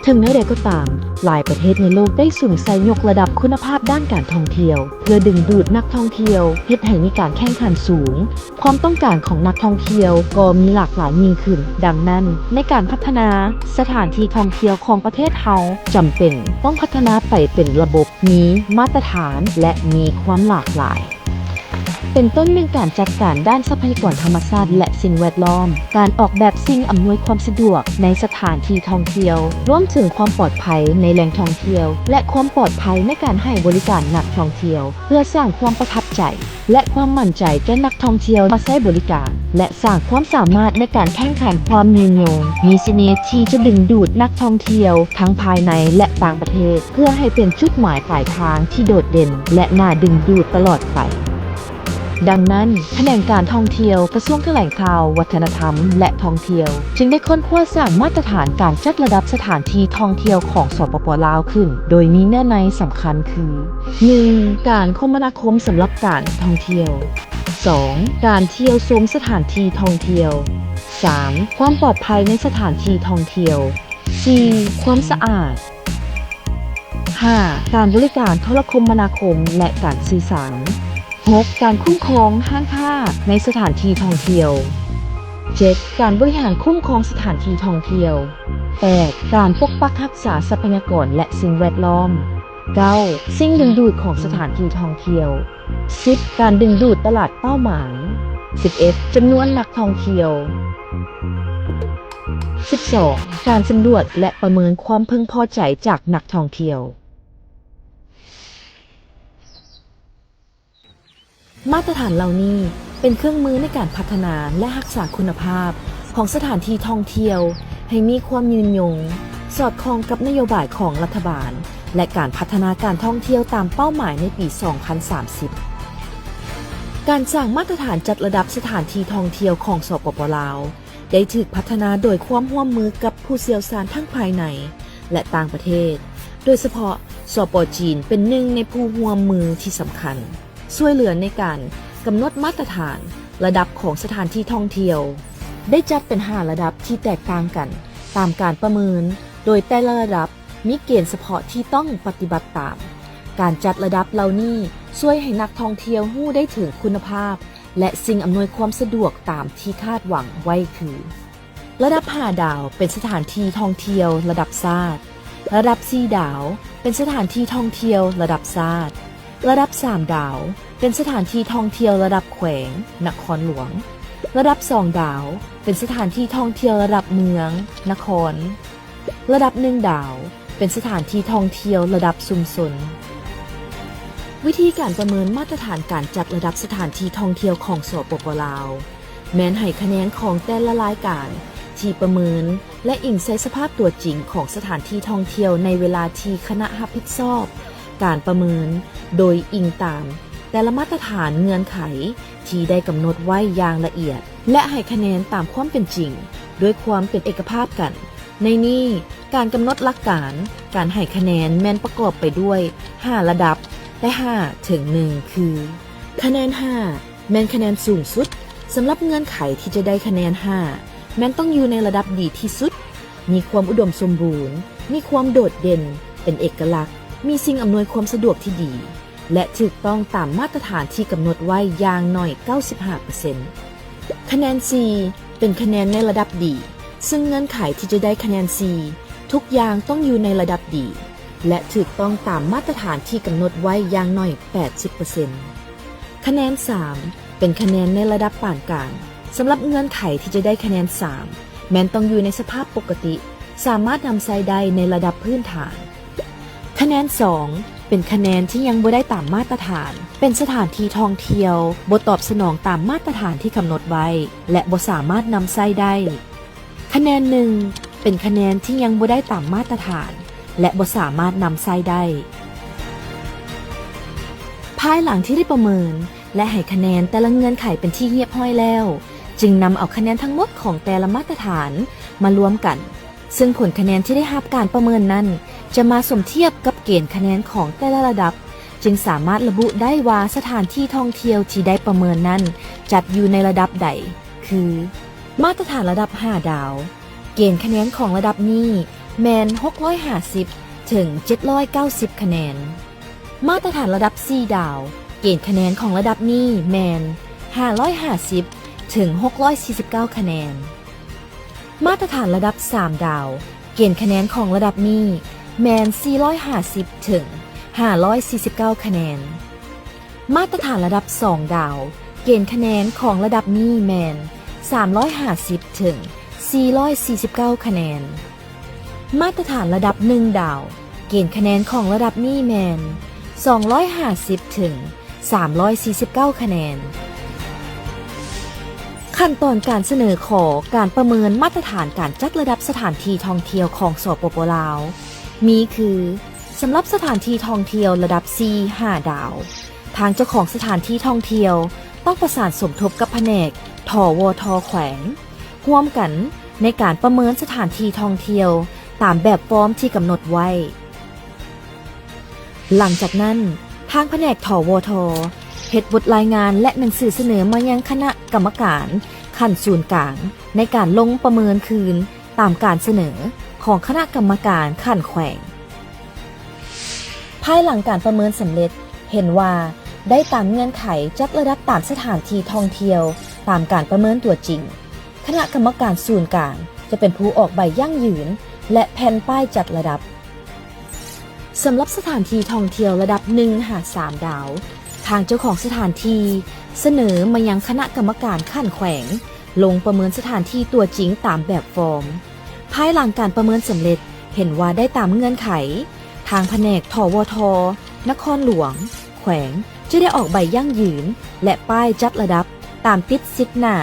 ถึงแม้ใดก็ตามหลายประเทศในโลกได้สูงใส่ยกระดับคุณภาพด้านการท่องเที่ยวเพื่อดึงดูดนักท่องเที่ยวเฮ็ดให้มีการแข่งขันสูงความต้องการของนักท่องเที่ยวก็มีหลากหลายยิ่งขึ้นดังนั้นในการพัฒนาสถานที่ท่องเที่ยวของประเทศเฮาจำเป็นต้องพัฒนาไปเป็นระบบมีมาตรฐานและมีความหลากหลายเป็นต้นเรื่องการจัดการด้านทรัพยากรธรรมชาติและสิ่งแวดล้อมการออกแบบสิ่งอำนวยความสะดวกในสถานที่ท่องเที่ยวรวมถึงความปลอดภัยในแหล่งท่องเที่ยวและความปลอดภัยในการให้บริการนักท่องเที่ยวเพื่อสร้างความประทับใจและความมั่นใจแก่นักท่องเที่ยวมาใช้บริการและสร้างความสามารถในการแข่งขันความยืนยงมีเสน่ห์ที่จะดึงดูดนักท่องเที่ยวทั้งภายในและต่างประเทศเพื่อให้เป็นจุดหมายปลายทางที่โดดเด่นและน่าดึงดูดตลอดไปดังนั้นแผนงการท่องเที่ยวกระทรวงแถลงข่าววัฒนธรรมและท่องเที่ยวจึงได้ค้นคว้าสร้างมาตรฐานการจัดระดับสถานที่ท่องเที่ยวของสปป.ลาวขึ้นโดยมีเนื้อในสำคัญคือ 1. การคมนาคมสำหรับการท่องเที่ยว 2. การเที่ยวชมสถานที่ท่องเที่ยว 3. ความปลอดภัยในสถานที่ท่องเที่ยว 4. ความสะอาด 5. การบริการโทรคมนาคมและการสื่อสาร6. การคุ้มครองห้างค่าในสถานที่ท่องเที่ยว 7. การบริหารคุ้มครองสถานที่ท่องเที่ยว 8. การปกปักรักษาทรัพยากรและสิ่งแวดล้อม 9. สิ่งดึงดูดของสถานที่ท่องเที่ยว 10. การดึงดูดตลาดเป้าหมาย 11. จำนวนนักท่องเที่ยว 12. การสำรวจและประเมินความพึงพอใจจากนักท่องเที่ยวมาตรฐานเหล่านี้เป็นเครื่องมือในการพัฒนาและรักษาคุณภาพของสถานที่ท่องเที่ยวให้มีความยืนยงสอดคล้องกับนโยบายของรัฐบาลและการพัฒนาการท่องเที่ยวตามเป้าหมายในปี 2030 การสร้างมาตรฐานจัดระดับสถานที่ท่องเที่ยวของสปป.ลาวได้ถูกพัฒนาโดยความร่วมมือกับผู้เชี่ยวชาญทั้งภายในและต่างประเทศโดยเฉพาะสปป.จีนเป็นหนึ่งในผู้ร่วมมือที่สำคัญช่วยเหลือในการกำหนดมาตรฐานระดับของสถานที่ท่องเที่ยวได้จัดเป็น5ระดับที่แตกต่างกันตามการประเมินโดยแต่ละระดับมีเกณฑ์เฉพาะที่ต้องปฏิบัติตามการจัดระดับเหล่านี้ช่วยให้นักท่องเที่ยวรู้ได้ถึงคุณภาพ และสิ่งอำนวยความสะดวกตามที่คาดหวังไว้คือ ระดับ5ดาวเป็นสถานที่ท่องเที่ยวระดับชาติระดับ4ดาวเป็นสถานที่ท่องเที่ยวระดับชาติระดับ3ดาวเป็นสถานที่ท่องเที่ยวระดับแขวงนครหลวงระดับ2ดาวเป็นสถานที่ท่องเที่ยวระดับเมืองนครระดับ1ดาวเป็นสถานที่ท่องเที่ยวระดับชุมชนวิธีการประเมินมาตรฐานการจัดระดับสถานที่ท่องเที่ยวของสปป.ลาวแม้นให้คะแนนของแต่ละรายการที่ประเมินและอิงใส่สภาพตัวจริงของสถานที่ท่องเที่ยวในเวลาที่คณะรับผิดชอบการประเมินโดยอิงตามแต่ละมาตรฐานเงื่อนไขที่ได้กำหนดไว้อย่างละเอียดและให้คะแนนตามความเป็นจริงด้วยความเป็นเอกภาพกันในนี้การกำหนดหลักการให้คะแนนแม่นประกอบไปด้วย5ระดับและ5ถึง1คือคะแนน5แม่นคะแนนสูงสุดสำหรับเงื่อนไขที่จะได้คะแนน5แม้นต้องอยู่ในระดับดีที่สุดมีความอุดมสมบูรณ์มีความโดดเด่นเป็นเอกลักษณ์มีสิ่งอำนวยความสะดวกที่ดีและถูกต้องตามมาตรฐานที่กำหนดไว้อย่างน้อย 95% คะแนน C เป็นคะแนนในระดับดีซึ่งเงื่อนไขที่จะได้คะแนน C ทุกอย่างต้องอยู่ในระดับดีและถูกต้องตามมาตรฐานที่กำหนดไว้อย่างน้อย 80% คะแนน 3 เป็นคะแนนในระดับปานกลางสำหรับเงื่อนไขที่จะได้คะแนน3แม้นต้องอยู่ในสภาพปกติสามารถนำใช้ได้ในระดับพื้นฐานคะแนน2เป็นคะแนนที่ยังบ่ได้ตามมาตรฐานเป็นสถานที่ท่องเที่ยวบ่ตอบสนองตามมาตรฐานที่กำหนดไว้และบ่สามารถนำใช้ได้คะแนน1เป็นคะแนนที่ยังบ่ได้ตามมาตรฐานและบ่สามารถนำใช้ได้ภายหลังที่ได้ประเมินและให้คะแนนแต่ละเงื่อนไขเป็นที่เรียบร้อยแล้วจึงนำเอาคะแนนทั้งหมดของแต่ละมาตรฐานมารวมกันซึ่งผลคะแนนที่ได้รับการประเมินนั้นจะมาสมเทียบกับเกณฑ์คะแนนของแต่ละระดับจึงสามารถระบุได้ว่าสถานที่ท่องเที่ยวที่ได้ประเมินนั้นจัดอยู่ในระดับใดคือมาตรฐานระดับ5ดาวเกณฑ์คะแนนของระดับนี้แมน650ถึง790คะแนนมาตรฐานระดับ4ดาวเกณฑ์คะแนนของระดับนี้แมน550ถึง649คะแนนมาตรฐานระดับ3ดาวเกณฑ์คะแนนของระดับนี้แมน450ถึง549คะแนนมาตรฐานระดับ2ดาวเกณฑ์คะแนนของระดับนี้แมน350ถึง449คะแนนมาตรฐานระดับ1ดาวเกณฑ์คะแนนของระดับนี้แมน250ถึง349คะแนนขั้นตอนการเสนอขอการประเมินมาตรฐานการจัดระดับสถานที่ท่องเที่ยวของสปป.ลาวมีคือสำหรับสถานที่ท่องเที่ยวระดับ 4-5 ดาวทางเจ้าของสถานที่ท่องเที่ยวต้องประสานสมทบกับแผนกทวท.แขวงร่วมกันในการประเมินสถานที่ท่องเที่ยวตามแบบฟอร์มที่กำหนดไว้หลังจากนั้นทางแผนกทวท.เฮ็ดบทรายงานและหนังสือเสนอมายังคณะกรรมการขั้นศูนย์กลางในการลงประเมินคืนตามการเสนอของคณะกรรมการขั้นแขวงภายหลังการประเมินสำเร็จเห็นว่าได้ตามเงื่อนไขจัดระดับตามสถานที่ท่องเที่ยวตามการประเมินตัวจริงคณะกรรมการศูนย์กลางจะเป็นผู้ออกใบยั่งยืนและแผ่นป้ายจัดระดับสำหรับสถานที่ท่องเที่ยวระดับ1-3 ดาวทางเจ้าของสถานที่เสนอมายังคณะกรรมการขั้นแขวงลงประเมินสถานที่ตัวจริงตามแบบฟอร์มภายหลังการประเมินสำเร็จเห็นว่าได้ตามเงื่อนไขทางแผนกทวท.นครหลวงแขวงจะได้ออกใบยั่งยืนและป้ายจัดระดับตามติดซิกหน้า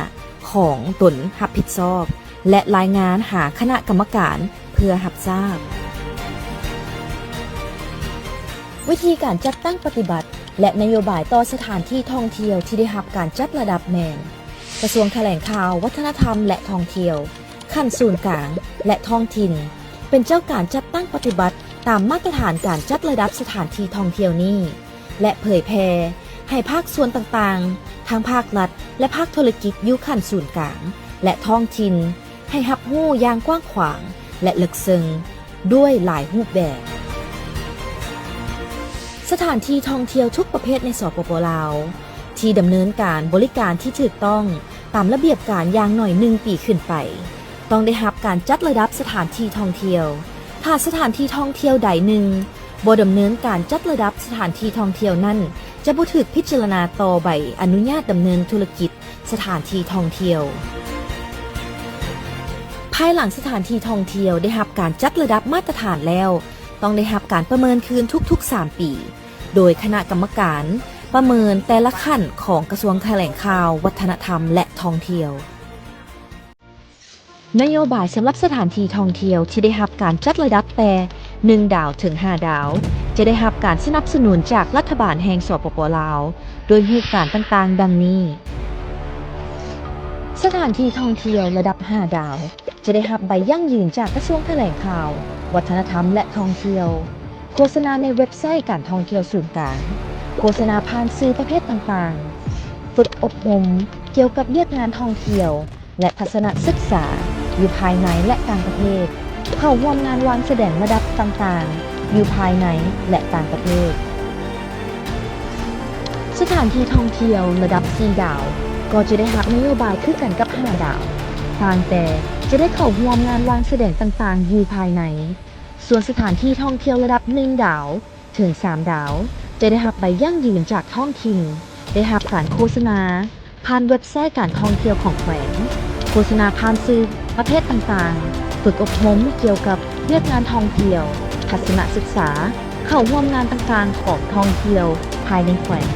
ของตนรับผิดชอบและรายงานหาคณะกรรมการเพื่อรับทราบวิธีการจัดตั้งปฏิบัติและนโยบายต่อสถานที่ท่องเที่ยวที่ได้รับการจัดระดับแมนกระทรวงแถลงข่าววัฒนธรรมและท่องเที่ยวขั้นศูนย์กลางและท้องถิ่นเป็นเจ้าการจัดตั้งปฏิบัติตามมาตรฐานการจัดระดับสถานที่ท่องเที่ยวนี้และเผยแพร่ให้ภาคส่วนต่างๆทั้งภาครัฐและภาคธุรกิจอยู่ขั้นศูนย์กลางและท้องถิ่นให้รับรู้อย่างกว้างขวางและลึกซึ้งด้วยหลายรูปแบบสถานที่ท่องเที่ยวทุกประเภทในสปป.ลาวท ที่ดำเนินการบริการที่ถูกต้องตามระเบียบการอย่างหน่อย1 ปีขึ้นไป ต้องได้รับการจัดระดับสถานที่ท่องเที่ยวถ้าสถานที่ท่องเที่ยวใดหนึ่งบ่ดำเนินการจัดระดับสถานที่ท่องเที่ยวนั้นจะบ่ถูกพิจารณาต่อใบอนุญาตดำเนินธุรกิจสถานที่ท่องเที่ยวภายหลังสถานที่ท่องเที่ยวได้รับการจัดระดับมาตรฐานแล้วต้องได้รับการประเมินคืนทุกๆ3 ปีโดยคณะกรรมการประเมินแต่ละขั้นของกระทรวงแถลงข่าววัฒนธรรมและท่องเที่ยวนโยบายสำหรับสถานที่ท่องเที่ยวที่ได้รับการจัดระดับแต่1 ดาวถึง 5 ดาวจะได้รับการสนับสนุนจากรัฐบาลแห่งสปป.ลาวโดยเหตุการณ์ต่างๆ ดังนี้สถานที่ท่องเที่ยวระดับ 5 ดาวจะได้รับใบยั่งยืนจากกระทรวงแถลงข่าววัฒนธรรมและท่องเที่ยวโฆษณาในเว็บไซต์การท่องเที่ยวศูนย์กลางโฆษณาผ่านสื่อประเภทต่างๆฝึกอบรมเกี่ยวกับเรื่องงานท่องเที่ยวและทัศนศึกษาอยู่ภายในและต่างประเทศเข้าร่วมงานวางแสดงระดับต่างๆอยู่ภายในและต่างประเทศสถานที่ท่องเที่ยวระดับ 4 ดาวก็จะได้รับนโยบายคือกันกับ 5 ดาวต่างแต่จะได้เข้าร่วมงานวางแสดงต่างๆอยู่ภายในส่วนสถานที่ท่องเที่ยวระดับ 1 ดาวถึง 3 ดาวจะได้รับใบยั่งยืนจากท้องถิ่นได้รับการโฆษณาผ่านเว็บไซต์การท่องเที่ยวของแขวงโฆษณาผ่านสื่อประเภทต่างๆฝึกอบรมเกี่ยวกับเรื่องงานท่องเที่ยวทัศนศึกษาเข้าร่วมงานต่างๆของท่องเที่ยวภายในแขวง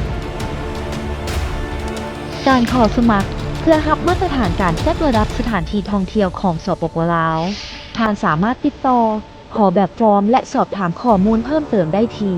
การขอสมัครเพื่อรับมาตรฐานการจัดระดับสถานที่ท่องเที่ยวของสปป.ลาวท่านสามารถติดต่อขอแบบฟอร์มและสอบถามข้อมูลเพิ่มเติมได้ที่